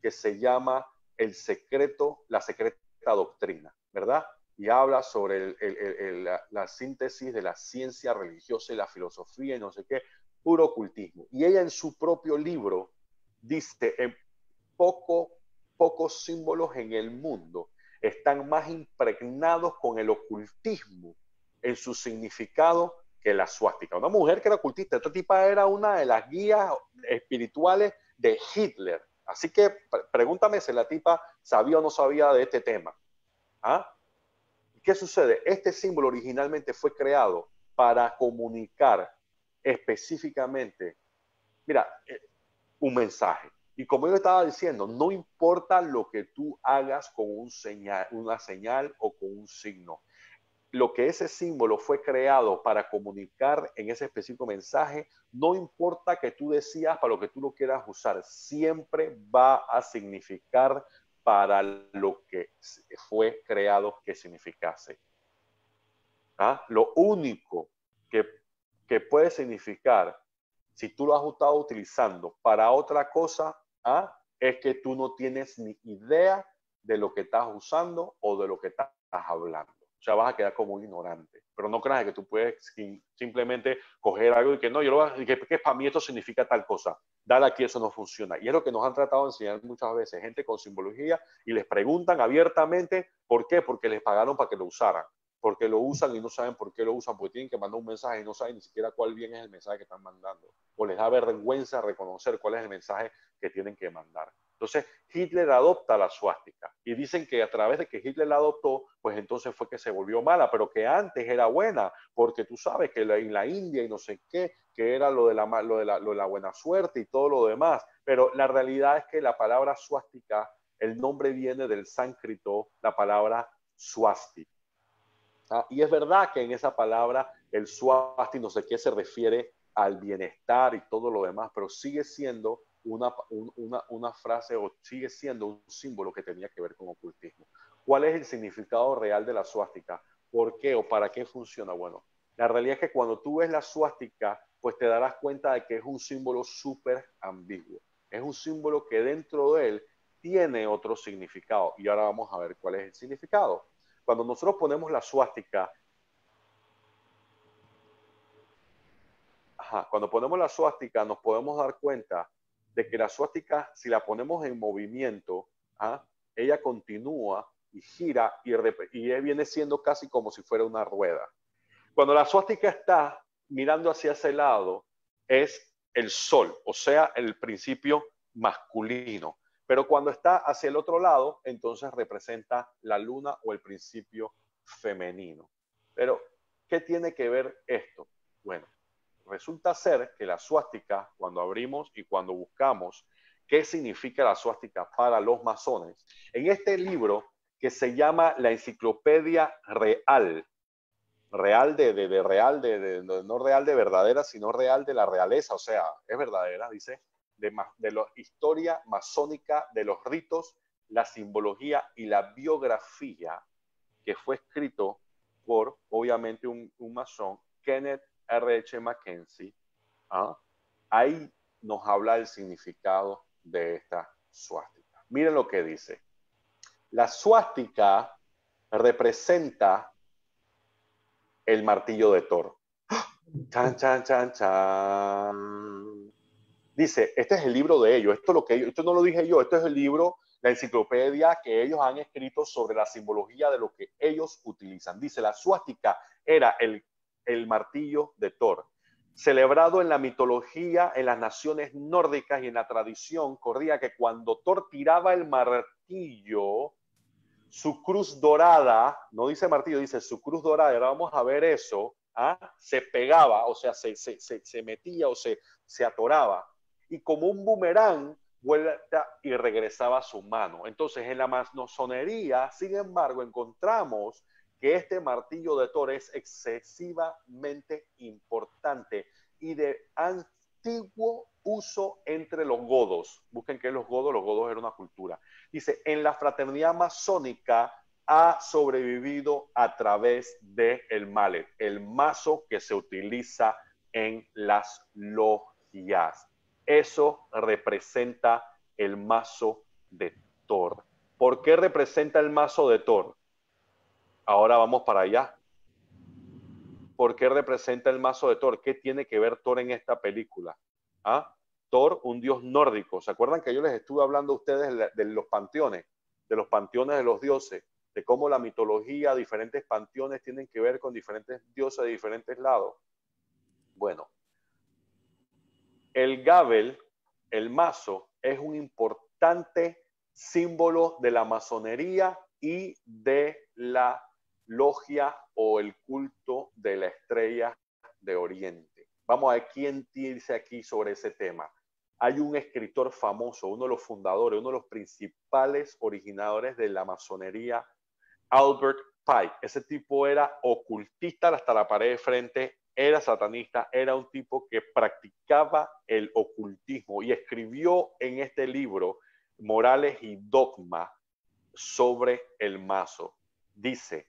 que se llama El secreto, la secreta doctrina, ¿verdad? Y habla sobre la síntesis de la ciencia religiosa y la filosofía y no sé qué, puro ocultismo. Y ella en su propio libro dice, en pocos símbolos en el mundo están más impregnados con el ocultismo en su significado que la suástica. Una mujer que era ocultista, esta tipa era una de las guías espirituales de Hitler. Así que pregúntame si la tipa sabía o no sabía de este tema. ¿Ah? ¿Qué sucede? Este símbolo originalmente fue creado para comunicar específicamente, mira, un mensaje. Y como yo estaba diciendo, no importa lo que tú hagas con una señal o con un signo. Lo que ese símbolo fue creado para comunicar en ese específico mensaje, no importa que tú decías para lo que tú lo quieras usar, siempre va a significar para lo que fue creado que significase. ¿Ah? Lo único que puede significar, si tú lo has estado utilizando para otra cosa, ¿ah? Es que tú no tienes ni idea de lo que estás usando o de lo que estás hablando. O sea, vas a quedar como un ignorante. Pero no creas que tú puedes simplemente coger algo y que no, yo lo voy a, que para mí esto significa tal cosa. Dale aquí, eso no funciona. Y es lo que nos han tratado de enseñar muchas veces, gente con simbología, y les preguntan abiertamente por qué, porque les pagaron para que lo usaran, porque lo usan y no saben por qué lo usan, porque tienen que mandar un mensaje y no saben ni siquiera cuál bien es el mensaje que están mandando, o les da vergüenza reconocer cuál es el mensaje que tienen que mandar. Entonces, Hitler adopta la suástica y dicen que a través de que Hitler la adoptó, pues entonces fue que se volvió mala, pero que antes era buena, porque tú sabes que en la India y no sé qué, que era lo de la buena suerte y todo lo demás, pero la realidad es que la palabra suástica, el nombre viene del sánscrito, la palabra swasti. ¿Ah? Y es verdad que en esa palabra el swasti no sé qué se refiere al bienestar y todo lo demás, pero sigue siendo una frase o sigue siendo un símbolo que tenía que ver con ocultismo. ¿Cuál es el significado real de la suástica? ¿Por qué o para qué funciona? Bueno, la realidad es que cuando tú ves la suástica, pues te darás cuenta de que es un símbolo súper ambiguo. Es un símbolo que dentro de él tiene otro significado. Y ahora vamos a ver cuál es el significado. Cuando nosotros ponemos la suástica, cuando ponemos la suástica nos podemos dar cuenta de que la suástica, si la ponemos en movimiento, ella continúa y gira y viene siendo casi como si fuera una rueda. Cuando la suástica está mirando hacia ese lado, es el sol, o sea, el principio masculino. Pero cuando está hacia el otro lado, entonces representa la luna o el principio femenino. Pero, ¿qué tiene que ver esto? Bueno, resulta ser que la suástica, cuando abrimos y cuando buscamos qué significa la suástica para los masones, en este libro que se llama La Enciclopedia Real, real no real de verdadera, sino real de la realeza, o sea, es verdadera, dice, de la historia masónica de los ritos, la simbología y la biografía, que fue escrito por, obviamente, un masón, Kenneth R.H. Mackenzie. ¿Ah? Ahí nos habla del significado de esta suástica. Miren lo que dice. La suástica representa el martillo de Thor. Chan, chan, chan, chan. Dice, este es el libro de ellos, esto no lo dije yo, esto es el libro, la enciclopedia que ellos han escrito sobre la simbología de lo que ellos utilizan. Dice, la suástica era el martillo de Thor, celebrado en la mitología, en las naciones nórdicas y en la tradición, corría que cuando Thor tiraba el martillo, su cruz dorada, no dice martillo, dice su cruz dorada, ahora vamos a ver eso, se pegaba, o sea, se metía o se atoraba, y como un boomerang vuelta y regresaba a su mano. Entonces, en la masonería, sin embargo, encontramos que este martillo de Thor es excesivamente importante y de antiguo uso entre los godos. Busquen qué es los godos era una cultura. Dice, en la fraternidad masónica ha sobrevivido a través del mallet, el mazo que se utiliza en las logias. Eso representa el mazo de Thor. ¿Por qué representa el mazo de Thor? Ahora vamos para allá. ¿Por qué representa el mazo de Thor? ¿Qué tiene que ver Thor en esta película? Thor, un dios nórdico. ¿Se acuerdan que yo les estuve hablando a ustedes de los panteones de los dioses, de cómo la mitología, diferentes panteones tienen que ver con diferentes dioses de diferentes lados? Bueno, el Gabel, el mazo, es un importante símbolo de la masonería y de la logia o el culto de la estrella de Oriente. Vamos a ver quién dice aquí sobre ese tema. hay un escritor famoso, uno de los fundadores, uno de los principales originadores de la masonería, Albert Pike. Ese tipo era ocultista hasta la pared de frente, era satanista, era un tipo que practicaba el ocultismo y escribió en este libro Morales y Dogma sobre el mazo. Dice,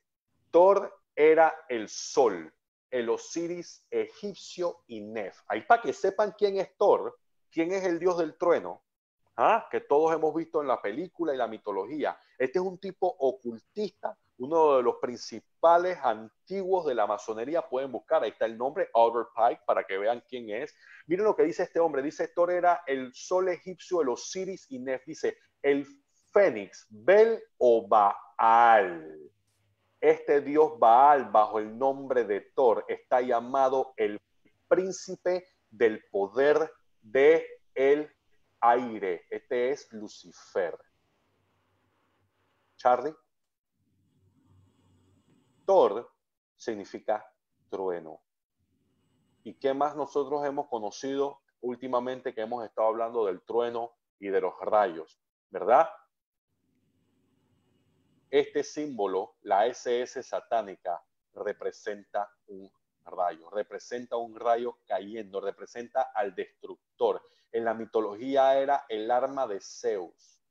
Thor era el sol, el Osiris egipcio y Nef. Ahí para que sepan quién es Thor, quién es el dios del trueno, que todos hemos visto en la película y la mitología. Este es un tipo ocultista, uno de los principales antiguos de la masonería. Pueden buscar, ahí está el nombre, Albert Pike, para que vean quién es. Miren lo que dice este hombre. Dice, Thor era el sol egipcio, el Osiris y Nef. Dice, el Fénix, Bel o Baal. Este dios Baal, bajo el nombre de Thor, está llamado el príncipe del poder de el aire. Este es Lucifer. Charlie. Thor significa trueno. ¿Y qué más nosotros hemos conocido últimamente que hemos estado hablando del trueno y de los rayos? ¿Verdad? Este símbolo, la SS satánica, representa un rayo cayendo, representa al destructor. En la mitología era el arma de Zeus,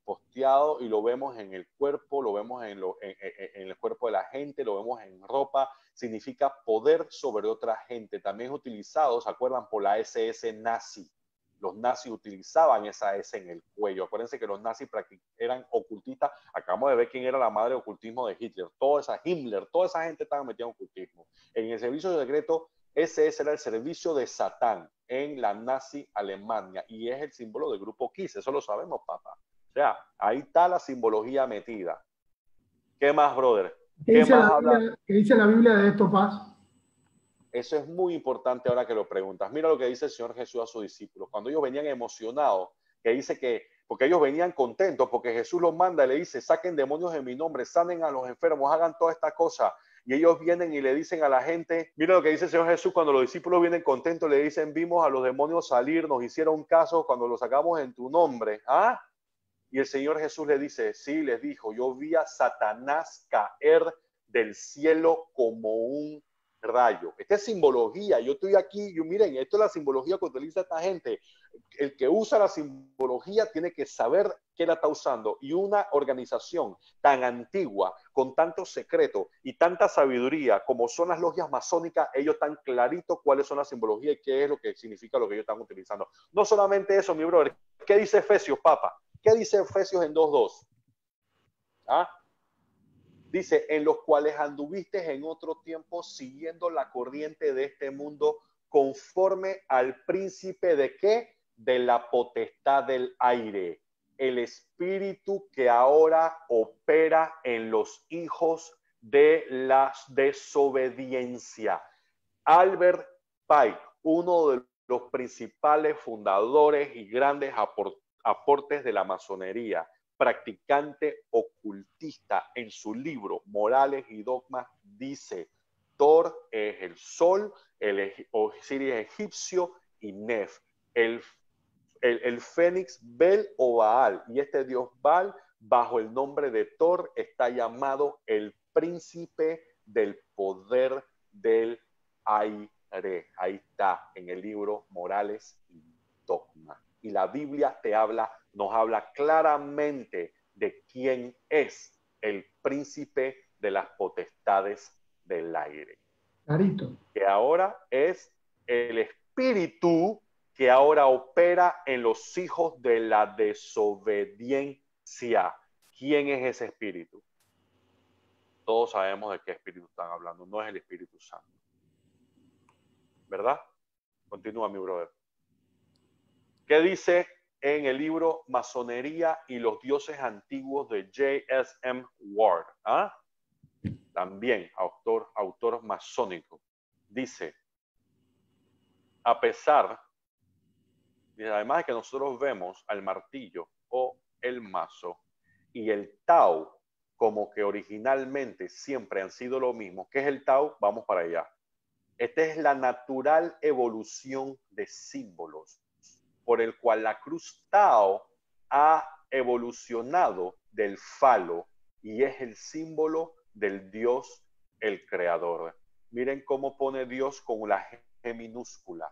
posteado, y lo vemos en el cuerpo, lo vemos en el cuerpo de la gente, lo vemos en ropa. Significa poder sobre otra gente. También es utilizado, ¿se acuerdan? Por la SS nazi. Los nazis utilizaban esa S en el cuello. Acuérdense que los nazis eran ocultistas. Acabamos de ver quién era la madre de ocultismo de Hitler. Toda esa Himmler, toda esa gente estaba metida en ocultismo. En el servicio secreto, ese era el servicio de Satán en la nazi Alemania. Y es el símbolo del grupo Kiss. Eso lo sabemos, papá. O sea, ahí está la simbología metida. ¿Qué más, brother? ¿Qué dice la Biblia de esto, Paz? Eso es muy importante ahora que lo preguntas. Mira lo que dice el Señor Jesús a sus discípulos. Cuando ellos venían emocionados, que dice que, porque ellos venían contentos, porque Jesús los manda y le dice, saquen demonios en mi nombre, sanen a los enfermos, hagan toda esta cosa. Y ellos vienen y le dicen a la gente, mira lo que dice el Señor Jesús cuando los discípulos vienen contentos, le dicen, vimos a los demonios salir, nos hicieron caso cuando los sacamos en tu nombre. Y el Señor Jesús le dice, sí, les dijo, yo vi a Satanás caer del cielo como un rayo. Esta es simbología. Yo estoy aquí, miren, esto es la simbología que utiliza esta gente. El que usa la simbología tiene que saber qué la está usando. Y una organización tan antigua, con tanto secreto y tanta sabiduría como son las logias masónicas, ellos están claritos cuáles son las simbologías y qué es lo que significa lo que ellos están utilizando. No solamente eso, mi brother. ¿Qué dice Efesios, Papa? ¿Qué dice Efesios en 2:2? Dice, en los cuales anduviste en otro tiempo siguiendo la corriente de este mundo conforme al príncipe de ¿qué? De la potestad del aire, el espíritu que ahora opera en los hijos de la desobediencia. Albert Pike, uno de los principales fundadores y grandes aportes de la masonería, practicante ocultista, en su libro Morales y Dogmas dice, Thor es el sol, el Osiris egipcio y Nef, el Fénix, Bel o Baal, y este dios Baal bajo el nombre de Thor está llamado el príncipe del poder del aire. Ahí está en el libro Morales y Dogma. Y la Biblia nos habla claramente de quién es el príncipe de las potestades del aire. Clarito. Que ahora es el espíritu que ahora opera en los hijos de la desobediencia. ¿Quién es ese espíritu? Todos sabemos de qué espíritu están hablando, no es el Espíritu Santo. ¿Verdad? Continúa, mi brother. ¿Qué dice en el libro Masonería y los dioses antiguos de J.S.M. Ward? También autor masónico. Dice, a pesar, además de que nosotros vemos al martillo o el mazo y el Tao como que originalmente siempre han sido lo mismo. ¿Qué es el Tao? Vamos para allá. Esta es la natural evolución de símbolos. por el cual la cruz Tao ha evolucionado del falo y es el símbolo del Dios, el creador. Miren cómo pone Dios con la G minúscula.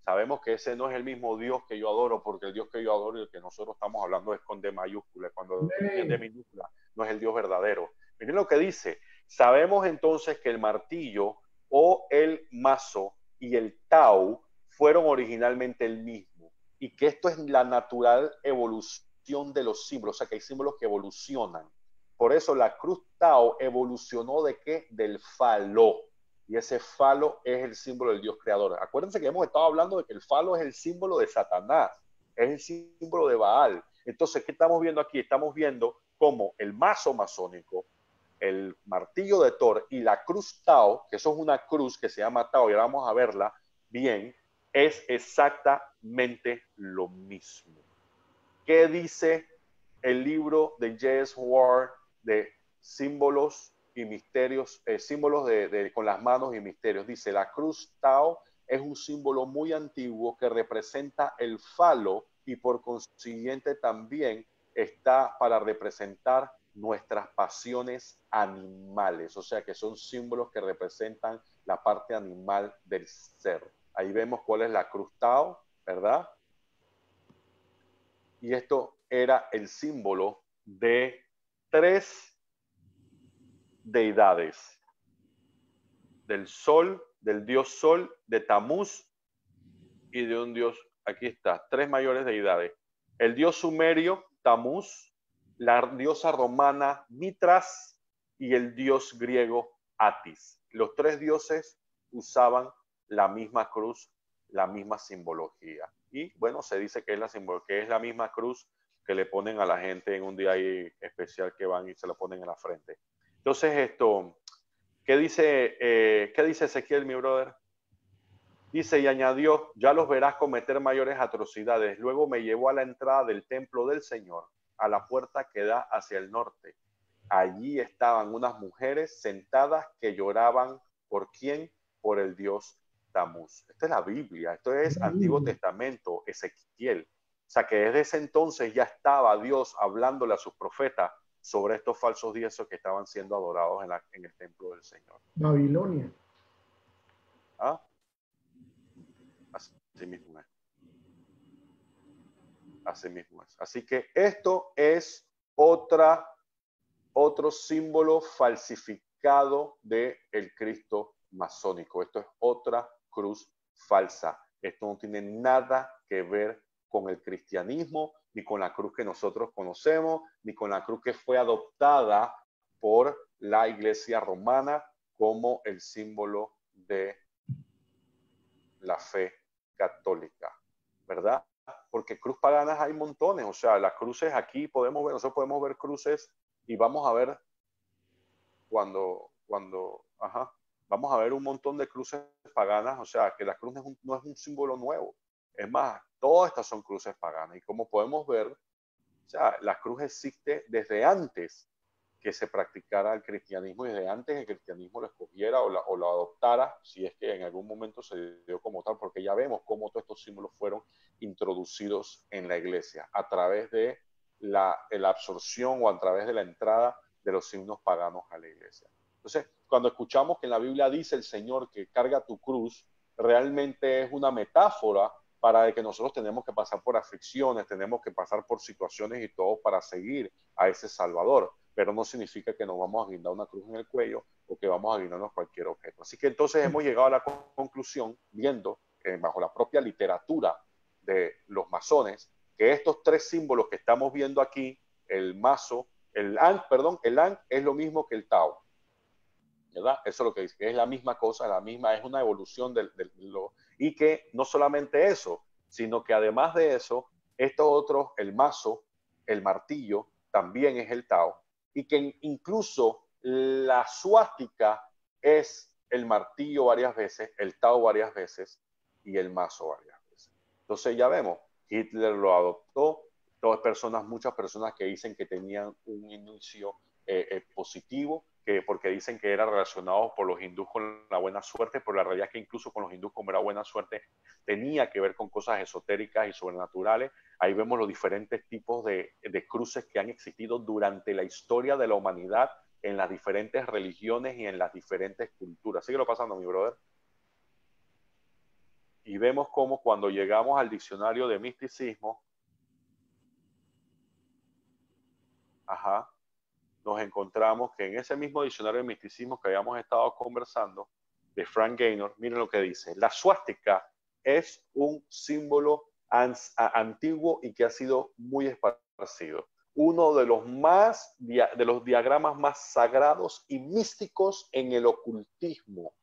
Sabemos que ese no es el mismo Dios que yo adoro, porque el Dios que yo adoro y el que nosotros estamos hablando es con D mayúscula. Cuando es D minúscula, no es el Dios verdadero. Miren lo que dice. Sabemos entonces que el martillo o el mazo y el Tao fueron originalmente el mismo y que esto es la natural evolución de los símbolos, o sea que hay símbolos que evolucionan. Por eso la cruz Tao evolucionó ¿de qué? Del falo. Y ese falo es el símbolo del Dios creador. Acuérdense que hemos estado hablando de que el falo es el símbolo de Satanás, es el símbolo de Baal. Entonces, ¿qué estamos viendo aquí? Estamos viendo cómo el mazo masónico, el martillo de Thor y la cruz Tao, que eso es una cruz que se llama Tao, y ahora vamos a verla bien, es exactamente lo mismo. ¿Qué dice el libro de J.S. Ward de símbolos y misterios, símbolos con las manos y misterios? Dice, la cruz Tao es un símbolo muy antiguo que representa el falo y por consiguiente también está para representar nuestras pasiones animales, o sea que son símbolos que representan la parte animal del ser. Ahí vemos cuál es la cruz Tao, ¿verdad? Y esto era el símbolo de 3 deidades, del sol, del dios sol, de Tamuz y de un dios, aquí está, 3 mayores deidades. El dios sumerio, Tamuz, la diosa romana, Mitras, y el dios griego, Atis. Los 3 dioses usaban la misma cruz, la misma simbología. Y bueno, se dice que es la misma cruz que le ponen a la gente en un día ahí especial que van y se lo ponen en la frente. Entonces esto, ¿qué dice Ezequiel, mi brother? Dice, y añadió, ya los verás cometer mayores atrocidades. Luego me llevó a la entrada del templo del Señor, a la puerta que da hacia el norte. Allí estaban unas mujeres sentadas que lloraban. ¿Por quién? Por el dios Tamuz. Esta es la Biblia, esto es Antiguo Testamento, Ezequiel. O sea que desde ese entonces ya estaba Dios hablándole a sus profetas sobre estos falsos dioses que estaban siendo adorados en el templo del Señor. Babilonia. ¿Ah? Así mismo es. Así mismo es. Así que esto es otro símbolo falsificado del Cristo masónico. Esto es otra cruz falsa. Esto no tiene nada que ver con el cristianismo, ni con la cruz que nosotros conocemos, ni con la cruz que fue adoptada por la Iglesia romana como el símbolo de la fe católica, ¿verdad? Porque cruz paganas hay montones, o sea, las cruces aquí nosotros podemos ver cruces y vamos a ver vamos a ver un montón de cruces paganas, o sea, que la cruz no es un símbolo nuevo. Es más, todas estas son cruces paganas y como podemos ver, o sea, la cruz existe desde antes que se practicara el cristianismo y desde antes que el cristianismo lo escogiera o lo adoptara, si es que en algún momento se dio como tal, porque ya vemos cómo todos estos símbolos fueron introducidos en la iglesia a través de la absorción o a través de la entrada de los signos paganos a la iglesia. Entonces, cuando escuchamos que en la Biblia dice el Señor que carga tu cruz, realmente es una metáfora para que nosotros tenemos que pasar por aflicciones, tenemos que pasar por situaciones y todo para seguir a ese Salvador, pero no significa que nos vamos a guindar una cruz en el cuello o que vamos a guindarnos cualquier objeto. Así que entonces hemos llegado a la conclusión, viendo bajo la propia literatura de los masones, que estos 3 símbolos que estamos viendo aquí, el mazo, el Ankh es lo mismo que el Tao, ¿verdad? Eso es lo que dice, que es la misma cosa, es una evolución y que no solamente eso, sino que además de eso, estos otros, el mazo, el martillo, también es el Tao, y que incluso la suástica es el martillo varias veces, el Tao varias veces y el mazo varias veces. Entonces ya vemos, Hitler lo adoptó, muchas personas que dicen que tenían un inicio positivo, que porque dicen que era relacionado por los hindús con la buena suerte, pero la realidad es que incluso con los hindús como era buena suerte, tenía que ver con cosas esotéricas y sobrenaturales. Ahí vemos los diferentes tipos de cruces que han existido durante la historia de la humanidad en las diferentes religiones y en las diferentes culturas. Síguelo pasando, mi brother. Y vemos cómo cuando llegamos al diccionario de misticismo, nos encontramos que en ese mismo diccionario de misticismo que habíamos estado conversando, de Frank Gaynor, miren lo que dice. La suástica es un símbolo antiguo y que ha sido muy esparcido. Uno de los diagramas más sagrados y místicos en el ocultismo.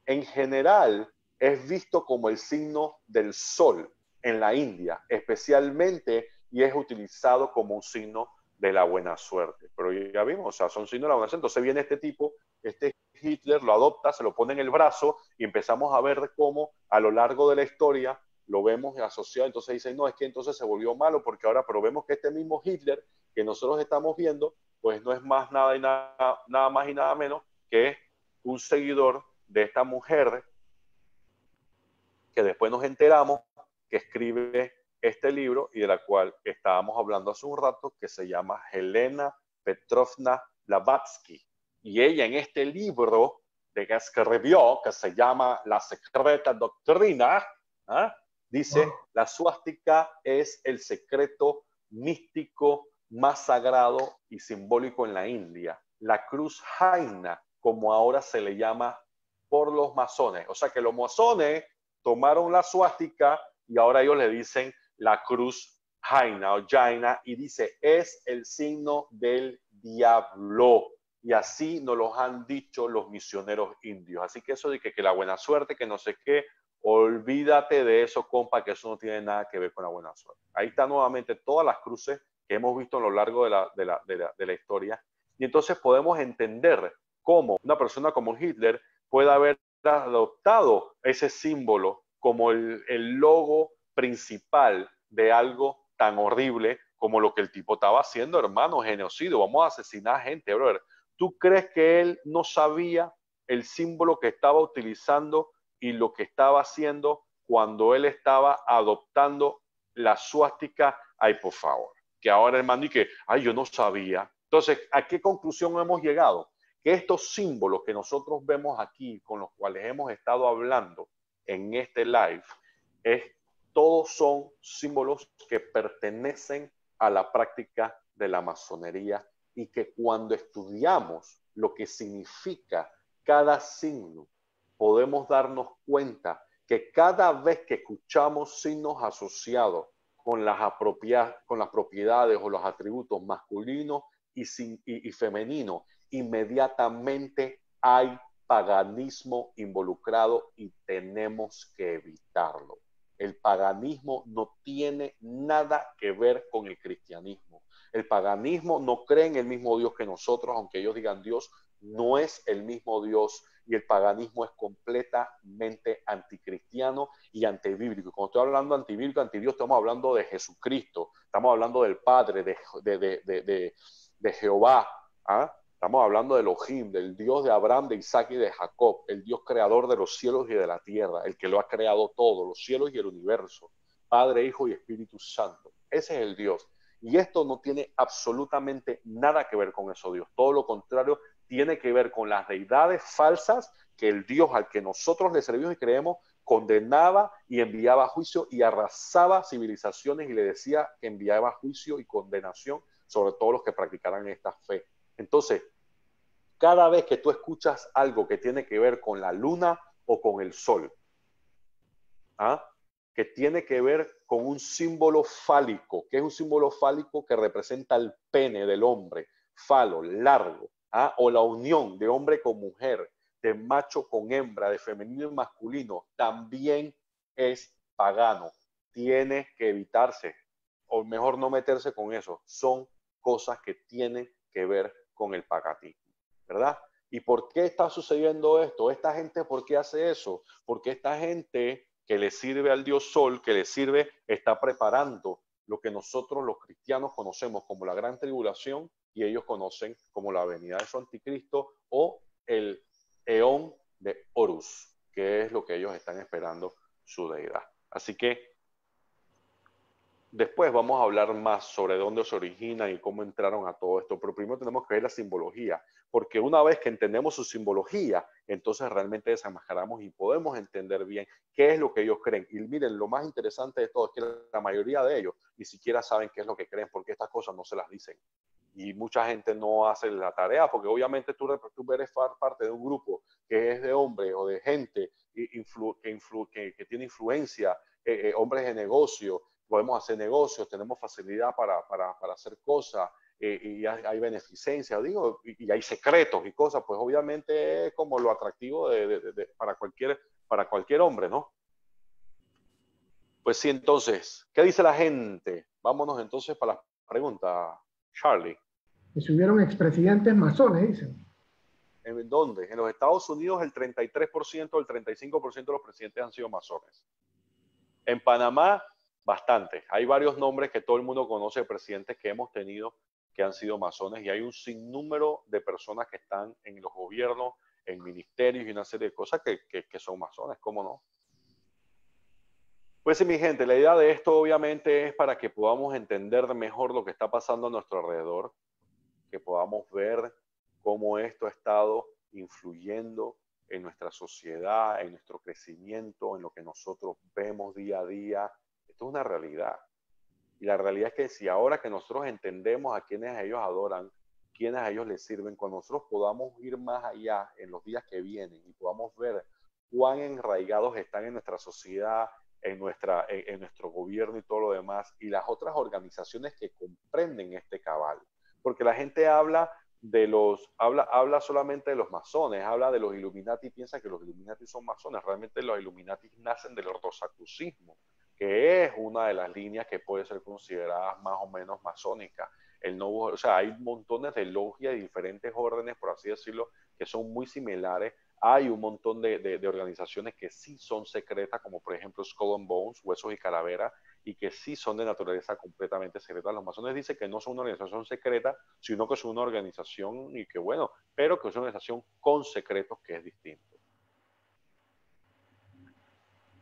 En general, es visto como el signo del sol en la India, especialmente, y es utilizado como un signo de la buena suerte. Pero ya vimos, o sea, son signos de la buena suerte. Entonces viene este tipo, este Hitler lo adopta, se lo pone en el brazo y empezamos a ver cómo a lo largo de la historia lo vemos asociado. Entonces dicen, no, es que entonces se volvió malo porque ahora, pero vemos que este mismo Hitler que nosotros estamos viendo, pues no es más nada y nada más y nada menos que un seguidor de esta mujer que después nos enteramos que escribe este libro y de la cual estábamos hablando hace un rato, que se llama Helena Petrovna Blavatsky. Y ella en este libro de que escribió, que se llama La secreta doctrina, dice, la suástica es el secreto místico más sagrado y simbólico en la India. La cruz jaina, como ahora se le llama por los masones. O sea que los masones tomaron la suástica y ahora ellos le dicen la cruz jaina o jaina y dice, es el signo del diablo. Y así nos lo han dicho los misioneros indios. Así que eso de que la buena suerte, que no sé qué, olvídate de eso, compa, que eso no tiene nada que ver con la buena suerte. Ahí está nuevamente todas las cruces que hemos visto a lo largo de la historia. Y entonces podemos entender cómo una persona como Hitler puede haber adoptado ese símbolo como el logo principal de algo tan horrible como lo que el tipo estaba haciendo, hermano, genocidio, vamos a asesinar gente, brother. ¿Tú crees que él no sabía el símbolo que estaba utilizando y lo que estaba haciendo cuando él estaba adoptando la suástica? Ay, por favor, que ahora, hermano, y que, ay, yo no sabía. Entonces, ¿a qué conclusión hemos llegado? Que estos símbolos que nosotros vemos aquí, con los cuales hemos estado hablando en este live, todos son símbolos que pertenecen a la práctica de la masonería y que cuando estudiamos lo que significa cada signo, podemos darnos cuenta que cada vez que escuchamos signos asociados con las propiedades o los atributos masculinos y femeninos, inmediatamente hay paganismo involucrado y tenemos que evitarlo. El paganismo no tiene nada que ver con el cristianismo. El paganismo no cree en el mismo Dios que nosotros, aunque ellos digan Dios, no es el mismo Dios, y el paganismo es completamente anticristiano y antibíblico. Cuando estoy hablando antibíblico, antidios, estamos hablando de Jesucristo, estamos hablando del Padre, de Jehová, estamos hablando de Elohim, del Dios de Abraham, de Isaac y de Jacob, el Dios creador de los cielos y de la tierra, el que lo ha creado todo, los cielos y el universo, Padre, Hijo y Espíritu Santo. Ese es el Dios. Y esto no tiene absolutamente nada que ver con eso, Dios. Todo lo contrario, tiene que ver con las deidades falsas que el Dios al que nosotros le servimos y creemos condenaba y enviaba a juicio y arrasaba civilizaciones y le decía que enviaba juicio y condenación sobre todos los que practicaran esta fe. Entonces, cada vez que tú escuchas algo que tiene que ver con la luna o con el sol, que tiene que ver con un símbolo fálico, que es un símbolo fálico que representa el pene del hombre, falo, largo, o la unión de hombre con mujer, de macho con hembra, de femenino y masculino, también es pagano. Tiene que evitarse, o mejor no meterse con eso. Son cosas que tienen que ver con el paganismo, ¿verdad? ¿Y por qué está sucediendo esto? Esta gente, ¿por qué hace eso? Porque esta gente que le sirve al dios Sol, que le sirve, está preparando lo que nosotros los cristianos conocemos como la gran tribulación y ellos conocen como la venida de su anticristo o el eón de Horus, que es lo que ellos están esperando su deidad. Así que después vamos a hablar más sobre dónde se origina y cómo entraron a todo esto, pero primero tenemos que ver la simbología, porque una vez que entendemos su simbología, entonces realmente desenmascaramos y podemos entender bien qué es lo que ellos creen. Y miren, lo más interesante de todo es que la mayoría de ellos ni siquiera saben qué es lo que creen, porque estas cosas no se las dicen. Y mucha gente no hace la tarea, porque obviamente tú eres parte de un grupo que es de hombres o de gente que tiene influencia, hombres de negocio, podemos hacer negocios, tenemos facilidad para hacer cosas, y hay beneficencia, digo, y hay secretos y cosas, pues obviamente es como lo atractivo para cualquier hombre, ¿no? Pues sí, entonces, ¿qué dice la gente? Vámonos entonces para las preguntas, Charlie. Y subieron expresidentes masones, dicen. ¿En dónde? En los Estados Unidos el 33%, el 35% de los presidentes han sido masones. En Panamá, bastante. Hay varios nombres que todo el mundo conoce de presidentes que hemos tenido que han sido masones y hay un sinnúmero de personas que están en los gobiernos, en ministerios y una serie de cosas que son masones, ¿cómo no? Pues sí, mi gente, la idea de esto obviamente es para que podamos entender mejor lo que está pasando a nuestro alrededor, que podamos ver cómo esto ha estado influyendo en nuestra sociedad, en nuestro crecimiento, en lo que nosotros vemos día a día. Esto es una realidad. Y la realidad es que si ahora que nosotros entendemos a quienes ellos adoran, quienes a ellos les sirven, cuando nosotros podamos ir más allá en los días que vienen y podamos ver cuán enraigados están en nuestra sociedad, en nuestro gobierno y todo lo demás, y las otras organizaciones que comprenden este cabal. Porque la gente habla solamente de los masones, habla de los Illuminati y piensa que los Illuminati son masones. Realmente los Illuminati nacen del rosacrucismo, que es una de las líneas que puede ser considerada más o menos masónica. O sea, hay montones de logias y diferentes órdenes, por así decirlo, que son muy similares. Hay un montón de organizaciones que sí son secretas, como por ejemplo Skull and Bones, Huesos y Calavera, y que sí son de naturaleza completamente secreta. Los masones dicen que no son una organización secreta, sino que son una organización y que bueno, pero que es una organización con secretos que es distinto.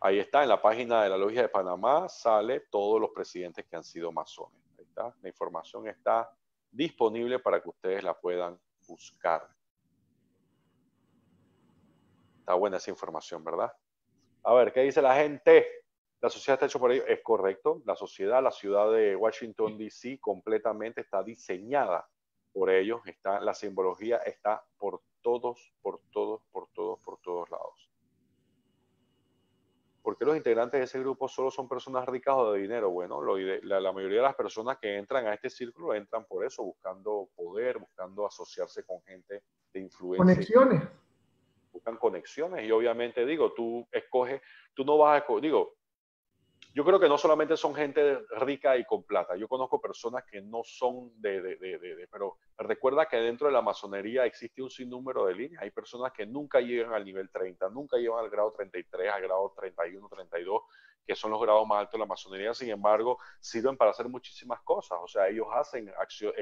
Ahí está, en la página de la Logia de Panamá sale todos los presidentes que han sido masones. Ahí está, la información está disponible para que ustedes la puedan buscar. Está buena esa información, ¿verdad? A ver, ¿qué dice la gente? La sociedad está hecha por ellos. Es correcto. La sociedad, la ciudad de Washington, D.C., completamente está diseñada por ellos. La simbología está por todos lados. ¿Por qué los integrantes de ese grupo solo son personas ricas o de dinero? Bueno, la mayoría de las personas que entran a este círculo entran por eso, buscando poder, buscando asociarse con gente de influencia. Conexiones. Buscan conexiones y obviamente tú no vas a yo creo que no solamente son gente rica y con plata. Yo conozco personas que no son pero recuerda que dentro de la masonería existe un sinnúmero de líneas. Hay personas que nunca llegan al nivel 30, nunca llegan al grado 33, al grado 31, 32, que son los grados más altos de la masonería. Sin embargo, sirven para hacer muchísimas cosas. O sea, ellos hacen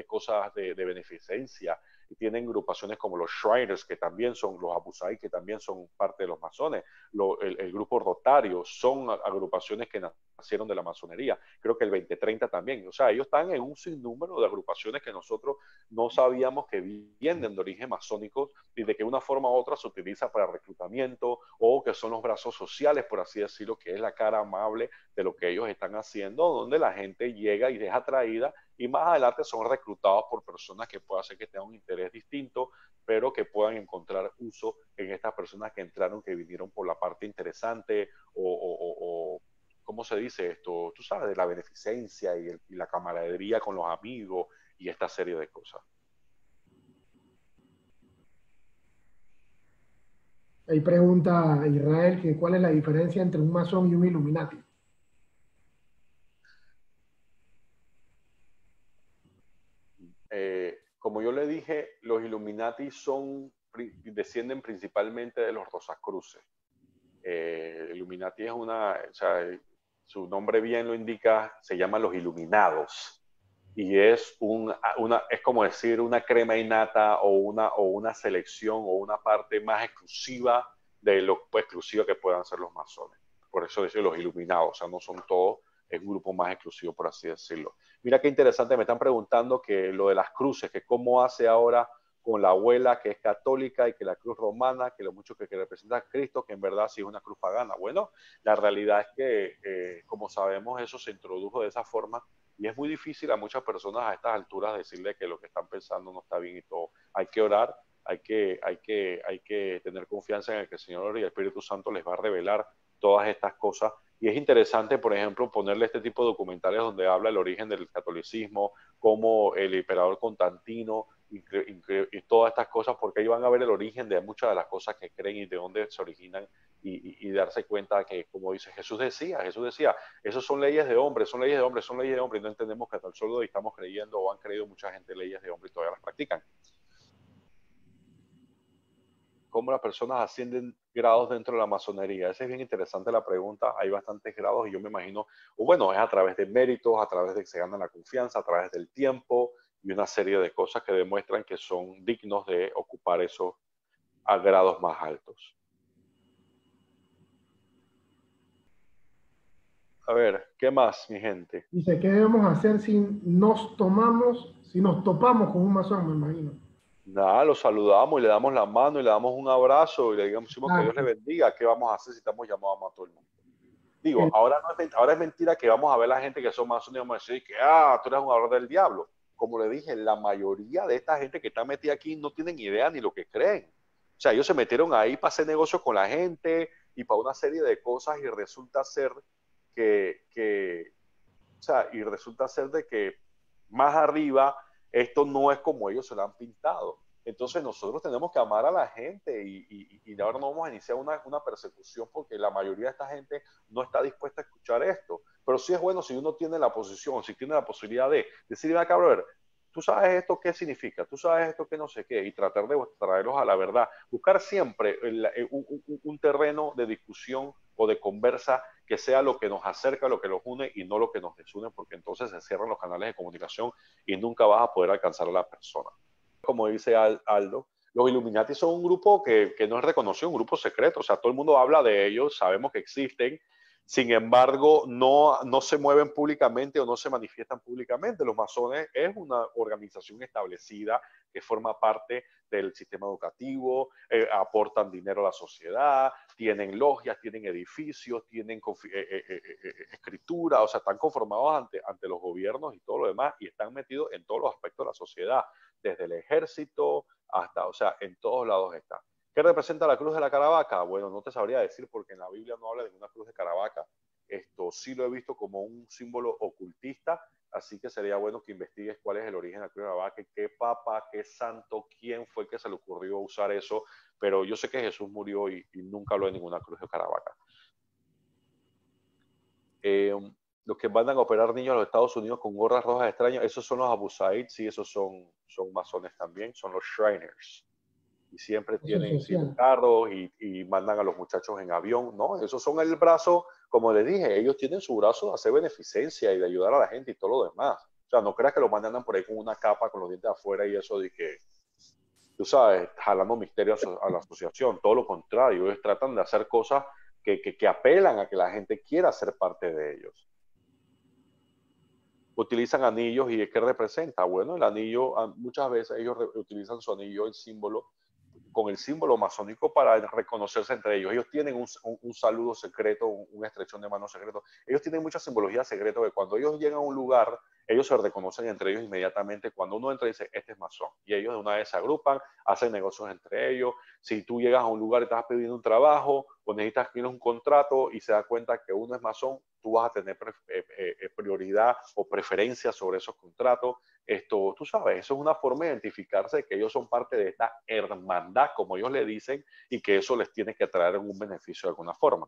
cosas de beneficencia y tienen agrupaciones como los Shriners, que también son los Abusai, que también son parte de los masones. El grupo Rotario son agrupaciones que nacieron de la masonería. Creo que el 2030 también. O sea, ellos están en un sinnúmero de agrupaciones que nosotros no sabíamos que vienen de origen masónico y de que una forma u otra se utiliza para reclutamiento o que son los brazos sociales, por así decirlo, que es la cara amable de lo que ellos están haciendo, donde la gente llega y es atraída y más adelante son reclutados por personas que puedan hacer que tengan un interés distinto, pero que puedan encontrar uso en estas personas que entraron, que vinieron por la parte interesante o ¿cómo se dice esto? Tú sabes, de la beneficencia y la camaradería con los amigos y esta serie de cosas. Ahí pregunta Israel que cuál es la diferencia entre un masón y un Illuminati. Como yo le dije, los Illuminati descienden principalmente de los Rosacruces. Illuminati o sea, su nombre bien lo indica, se llaman los Iluminados. Y es, es como decir una crema innata o una selección o una parte más exclusiva de lo exclusiva que puedan ser los masones. Por eso decir los Iluminados, o sea, no son todos, es un grupo más exclusivo, por así decirlo. Mira qué interesante, me están preguntando que lo de las cruces, que cómo hace ahora con la abuela que es católica y que la cruz romana, que lo mucho que representa a Cristo, que en verdad sí es una cruz pagana. Bueno, la realidad es que, como sabemos, eso se introdujo de esa forma y es muy difícil a muchas personas a estas alturas decirle que lo que están pensando no está bien y todo. Hay que orar, hay que tener confianza en el que el Señor y el Espíritu Santo les va a revelar todas estas cosas. Y es interesante, por ejemplo, ponerle este tipo de documentales donde habla el origen del catolicismo, como el emperador Constantino y todas estas cosas, porque ahí van a ver el origen de muchas de las cosas que creen y de dónde se originan y darse cuenta que, como dice Jesús decía, esos son leyes de hombres, son leyes de hombres, son leyes de hombres, y no entendemos que hasta el solo de hoy estamos creyendo o han creído mucha gente leyes de hombres y todavía las practican. ¿Cómo las personas ascienden grados dentro de la masonería? Esa es bien interesante la pregunta. Hay bastantes grados y yo me imagino, o bueno, es a través de méritos, a través de que se gana la confianza, a través del tiempo y una serie de cosas que demuestran que son dignos de ocupar esos a grados más altos. A ver, ¿qué más, mi gente? Dice, ¿qué debemos hacer si nos topamos con un masón, me imagino? Nada, los saludamos y le damos la mano y le damos un abrazo y le decimos que Dios le Exacto. bendiga. ¿Qué vamos a hacer si estamos llamados a todo el mundo? Digo, Que- ahora, no es, ahora es mentira que vamos a ver a la gente que son más unidos y vamos a decir que, tú eres un adorador del diablo. Como le dije, la mayoría de esta gente que está metida aquí no tienen idea ni lo que creen. O sea, ellos se metieron ahí para hacer negocios con la gente y para una serie de cosas y resulta ser o sea, y resulta ser de que más arriba esto no es como ellos se lo han pintado. Entonces nosotros tenemos que amar a la gente y ahora no vamos a iniciar una persecución porque la mayoría de esta gente no está dispuesta a escuchar esto. Pero sí es bueno si uno tiene la posición, si tiene la posibilidad de decirle a cabrón, tú sabes esto qué significa, tú sabes esto qué no sé qué, y tratar de traerlos a la verdad. Buscar siempre un terreno de discusión o de conversa que sea lo que nos acerca, lo que nos une y no lo que nos desune, porque entonces se cierran los canales de comunicación y nunca vas a poder alcanzar a la persona. Como dice Aldo, los Illuminati son un grupo que no es reconocido, un grupo secreto, o sea, todo el mundo habla de ellos, sabemos que existen, sin embargo, no se mueven públicamente o no se manifiestan públicamente. Los masones es una organización establecida que forma parte del sistema educativo, aportan dinero a la sociedad, tienen logias, tienen edificios, tienen escritura, o sea, están conformados ante los gobiernos y todo lo demás y están metidos en todos los aspectos de la sociedad, desde el ejército hasta, o sea, en todos lados están. ¿Qué representa la cruz de la Caravaca? Bueno, no te sabría decir porque en la Biblia no habla de una cruz de Caravaca. Esto sí lo he visto como un símbolo ocultista, así que sería bueno que investigues cuál es el origen de la cruz de Caravaca, qué papa, qué santo, quién fue que se le ocurrió usar eso, pero yo sé que Jesús murió y nunca habló de ninguna cruz de Caravaca. Los que mandan a operar niños a los Estados Unidos con gorras rojas extrañas, esos son los Abu Said, sí, esos son masones también, son los Shriners y siempre Eso tienen sí, los social. carros y mandan a los muchachos en avión. No, esos son el brazo, como les dije, ellos tienen su brazo de hacer beneficencia y de ayudar a la gente y todo lo demás. O sea, no creas que los mandan por ahí con una capa, con los dientes afuera y eso de que, tú sabes, jalando misterios a la asociación. Todo lo contrario, ellos tratan de hacer cosas que apelan a que la gente quiera ser parte de ellos. Utilizan anillos y ¿qué representa? Bueno, el anillo, muchas veces ellos utilizan su anillo, el símbolo, con el símbolo masónico para reconocerse entre ellos. Ellos tienen un saludo secreto, un estrechón de mano secreto. Ellos tienen mucha simbología secreta que cuando ellos llegan a un lugar, ellos se reconocen entre ellos inmediatamente. Cuando uno entra y dice, este es masón. Y ellos de una vez se agrupan, hacen negocios entre ellos. Si tú llegas a un lugar y estás pidiendo un trabajo o necesitas que un contrato y se da cuenta que uno es masón, tú vas a tener prioridad o preferencia sobre esos contratos. Esto, tú sabes, eso es una forma de identificarse de que ellos son parte de esta hermandad, como ellos le dicen, y que eso les tiene que traer un beneficio de alguna forma.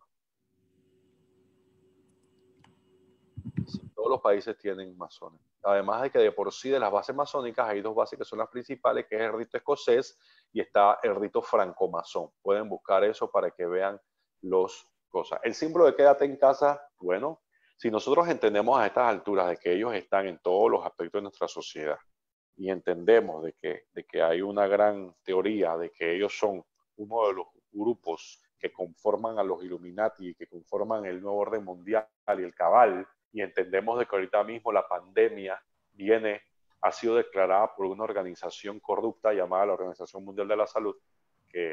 Sí, todos los países tienen masones. Además de que de por sí de las bases masónicas hay dos bases que son las principales, que es el rito escocés y está el rito francomasón. Pueden buscar eso para que vean las cosas. El símbolo de quédate en casa, bueno, Si nosotros entendemos a estas alturas de que ellos están en todos los aspectos de nuestra sociedad y entendemos de que hay una gran teoría de que ellos son uno de los grupos que conforman a los Illuminati y que conforman el nuevo orden mundial y el cabal, y entendemos de que ahorita mismo la pandemia ha sido declarada por una organización corrupta llamada la Organización Mundial de la Salud,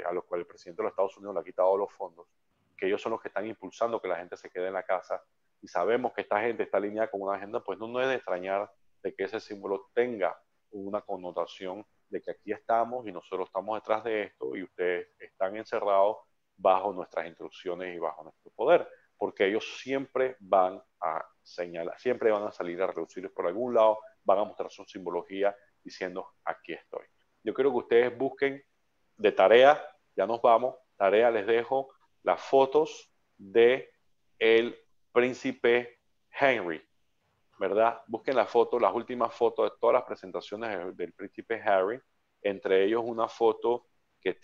a los cuales el presidente de los Estados Unidos le ha quitado los fondos, que ellos son los que están impulsando que la gente se quede en la casa, y sabemos que esta gente está alineada con una agenda, pues no es de extrañar de que ese símbolo tenga una connotación de que aquí estamos y nosotros estamos detrás de esto y ustedes están encerrados bajo nuestras instrucciones y bajo nuestro poder, porque ellos siempre van a señalar, siempre van a salir a reducirlos por algún lado, van a mostrar su simbología diciendo aquí estoy. Yo quiero que ustedes busquen de tarea, ya nos vamos, tarea, les dejo las fotos de el príncipe Henry, ¿verdad? Busquen las fotos, las últimas fotos de todas las presentaciones del príncipe Harry, entre ellos una foto que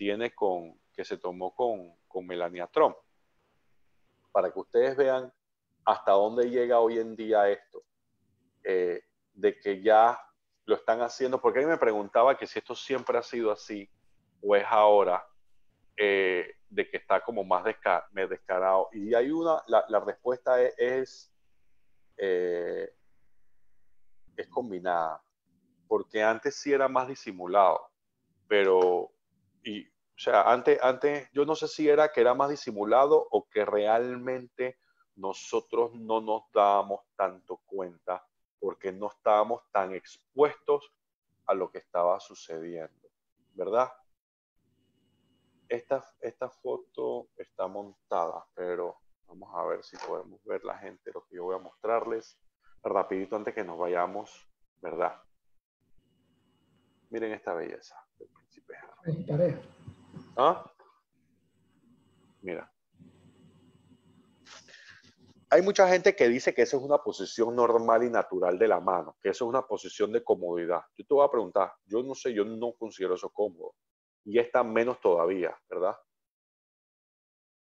se tomó con Melania Trump, para que ustedes vean hasta dónde llega hoy en día esto, de que ya lo están haciendo, porque a mí me preguntaba que si esto siempre ha sido así, o es ahora, de que está como más descarado. Y hay la respuesta es combinada, porque antes sí era más disimulado, pero, o sea, antes yo no sé si era que era más disimulado o que realmente nosotros no nos dábamos tanto cuenta porque no estábamos tan expuestos a lo que estaba sucediendo, ¿verdad? Esta foto está montada, pero vamos a ver si podemos ver la gente lo que yo voy a mostrarles rapidito antes que nos vayamos, ¿verdad? Miren esta belleza del príncipe Harry. Tarea. ¿Ah? Mira. Hay mucha gente que dice que eso es una posición normal y natural de la mano, que eso es una posición de comodidad. Yo te voy a preguntar, yo no sé, yo no considero eso cómodo. Y esta menos todavía, ¿verdad?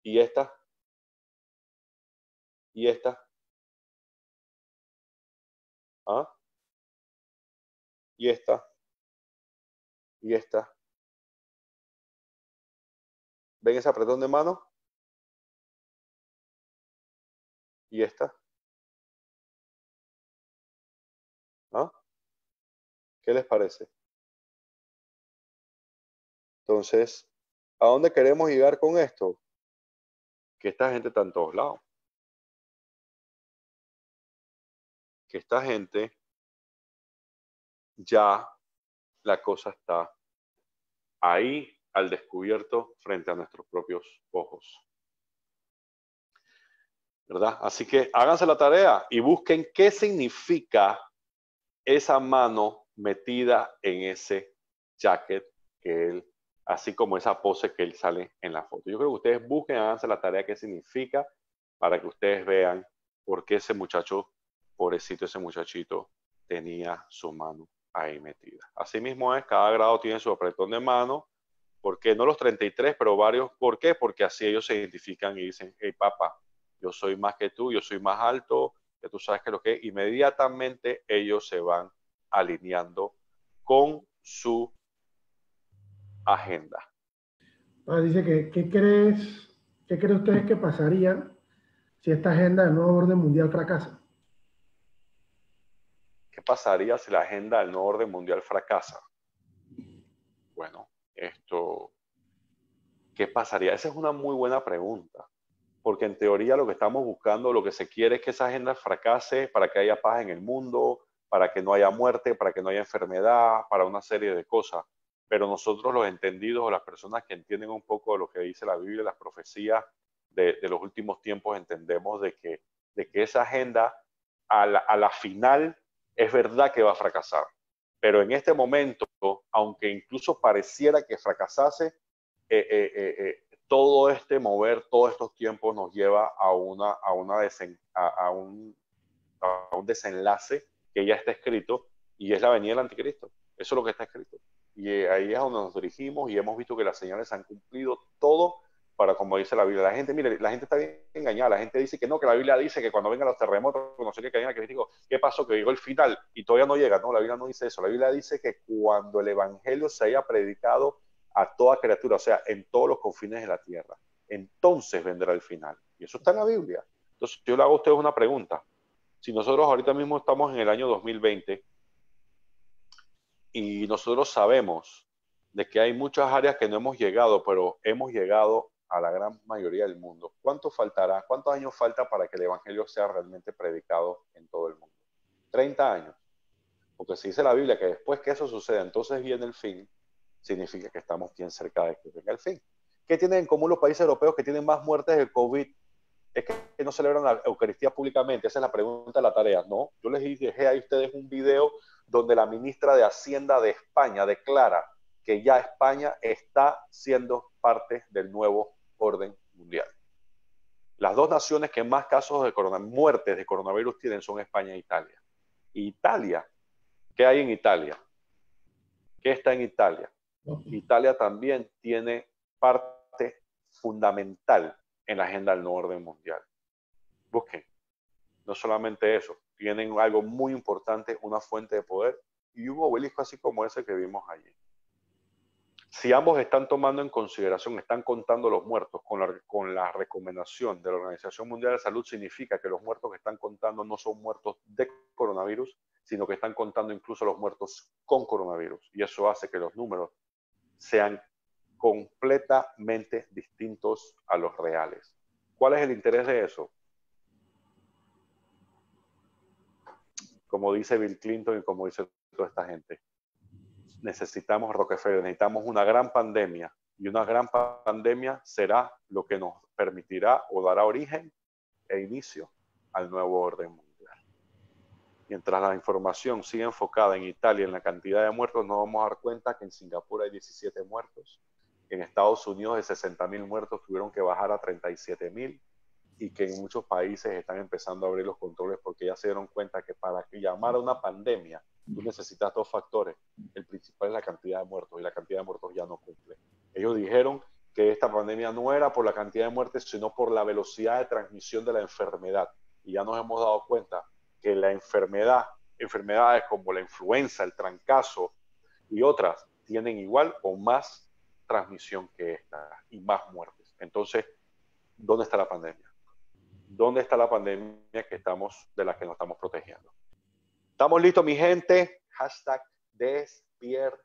Y esta, y esta, ¿ah? Y esta, y esta. ¿Ven ese apretón de mano? Y esta, ¿ah? ¿Qué les parece? Entonces, ¿a dónde queremos llegar con esto? Que esta gente está en todos lados. Que esta gente ya la cosa está ahí al descubierto frente a nuestros propios ojos, ¿verdad? Así que háganse la tarea y busquen qué significa esa mano metida en ese jacket que él, así como esa pose que él sale en la foto. Yo creo que ustedes busquen, háganse la tarea qué significa para que ustedes vean por qué ese muchacho, pobrecito ese muchachito, tenía su mano ahí metida. Así mismo es, cada grado tiene su apretón de mano. ¿Por qué? No los 33, pero varios. ¿Por qué? Porque así ellos se identifican y dicen, hey papá, yo soy más que tú, yo soy más alto, que tú sabes que lo que es. Inmediatamente ellos se van alineando con su agenda. Dice que, qué cree ustedes que pasaría si esta agenda del nuevo orden mundial fracasa? ¿Qué pasaría si la agenda del nuevo orden mundial fracasa? Bueno, ¿qué pasaría? Esa es una muy buena pregunta, porque en teoría lo que estamos buscando, lo que se quiere es que esa agenda fracase para que haya paz en el mundo, para que no haya muerte, para que no haya enfermedad, para una serie de cosas. Pero nosotros los entendidos o las personas que entienden un poco de lo que dice la Biblia, las profecías de los últimos tiempos, entendemos de que esa agenda a la final es verdad que va a fracasar. Pero en este momento, aunque incluso pareciera que fracasase, todo este mover, todos estos tiempos nos lleva a un desenlace que ya está escrito y es la venida del anticristo. Eso es lo que está escrito. Y ahí es donde nos dirigimos y hemos visto que las señales han cumplido todo para, como dice la Biblia. La gente, mire, la gente está bien engañada. La gente dice que no, que la Biblia dice que cuando vengan los terremotos, no sé qué, que digo, ¿qué pasó? Que llegó el final y todavía no llega. No, la Biblia no dice eso. La Biblia dice que cuando el evangelio se haya predicado a toda criatura, o sea, en todos los confines de la tierra, entonces vendrá el final. Y eso está en la Biblia. Entonces, yo le hago a ustedes una pregunta. Si nosotros ahorita mismo estamos en el año 2020 y nosotros sabemos de que hay muchas áreas que no hemos llegado, pero hemos llegado a la gran mayoría del mundo. ¿Cuánto faltará? ¿Cuántos años falta para que el evangelio sea realmente predicado en todo el mundo? 30 años. Porque si dice la Biblia que después que eso suceda, entonces viene el fin, significa que estamos bien cerca de que venga el fin. ¿Qué tienen en común los países europeos que tienen más muertes del COVID? Es que no celebran la Eucaristía públicamente. Esa es la pregunta de la tarea. No, yo les dejé a ustedes un video donde la ministra de Hacienda de España declara que ya España está siendo parte del nuevo orden mundial. Las dos naciones que más casos de muertes de coronavirus tienen son España e Italia. Italia, ¿qué hay en Italia? ¿Qué está en Italia? Italia también tiene parte fundamental en la agenda del nuevo orden mundial. Busquen. No solamente eso, tienen algo muy importante, una fuente de poder y un obelisco así como ese que vimos allí. Si ambos están tomando en consideración, están contando los muertos con la recomendación de la Organización Mundial de Salud, significa que los muertos que están contando no son muertos de coronavirus, sino que están contando incluso los muertos con coronavirus. Y eso hace que los números sean completamente distintos a los reales. ¿Cuál es el interés de eso? Como dice Bill Clinton y como dice toda esta gente, necesitamos Rockefeller, necesitamos una gran pandemia y una gran pandemia será lo que nos permitirá o dará origen e inicio al nuevo orden mundial. Mientras la información sigue enfocada en Italia en la cantidad de muertos, nos vamos a dar cuenta que en Singapur hay 17 muertos, en Estados Unidos de 60,000 muertos tuvieron que bajar a 37,000 y que en muchos países están empezando a abrir los controles porque ya se dieron cuenta que para llamar a una pandemia tú necesitas dos factores. El principal es la cantidad de muertos y la cantidad de muertos ya no cumple. Ellos dijeron que esta pandemia no era por la cantidad de muertes, sino por la velocidad de transmisión de la enfermedad. Y ya nos hemos dado cuenta que la enfermedades como la influenza, el trancazo y otras, tienen igual o más transmisión que esta y más muertes. Entonces, ¿dónde está la pandemia? ¿Dónde está la pandemia de la que nos estamos protegiendo? ¿Estamos listos, mi gente? Hashtag despierta,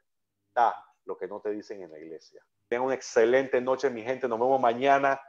lo que no te dicen en la iglesia. Tengan una excelente noche, mi gente. Nos vemos mañana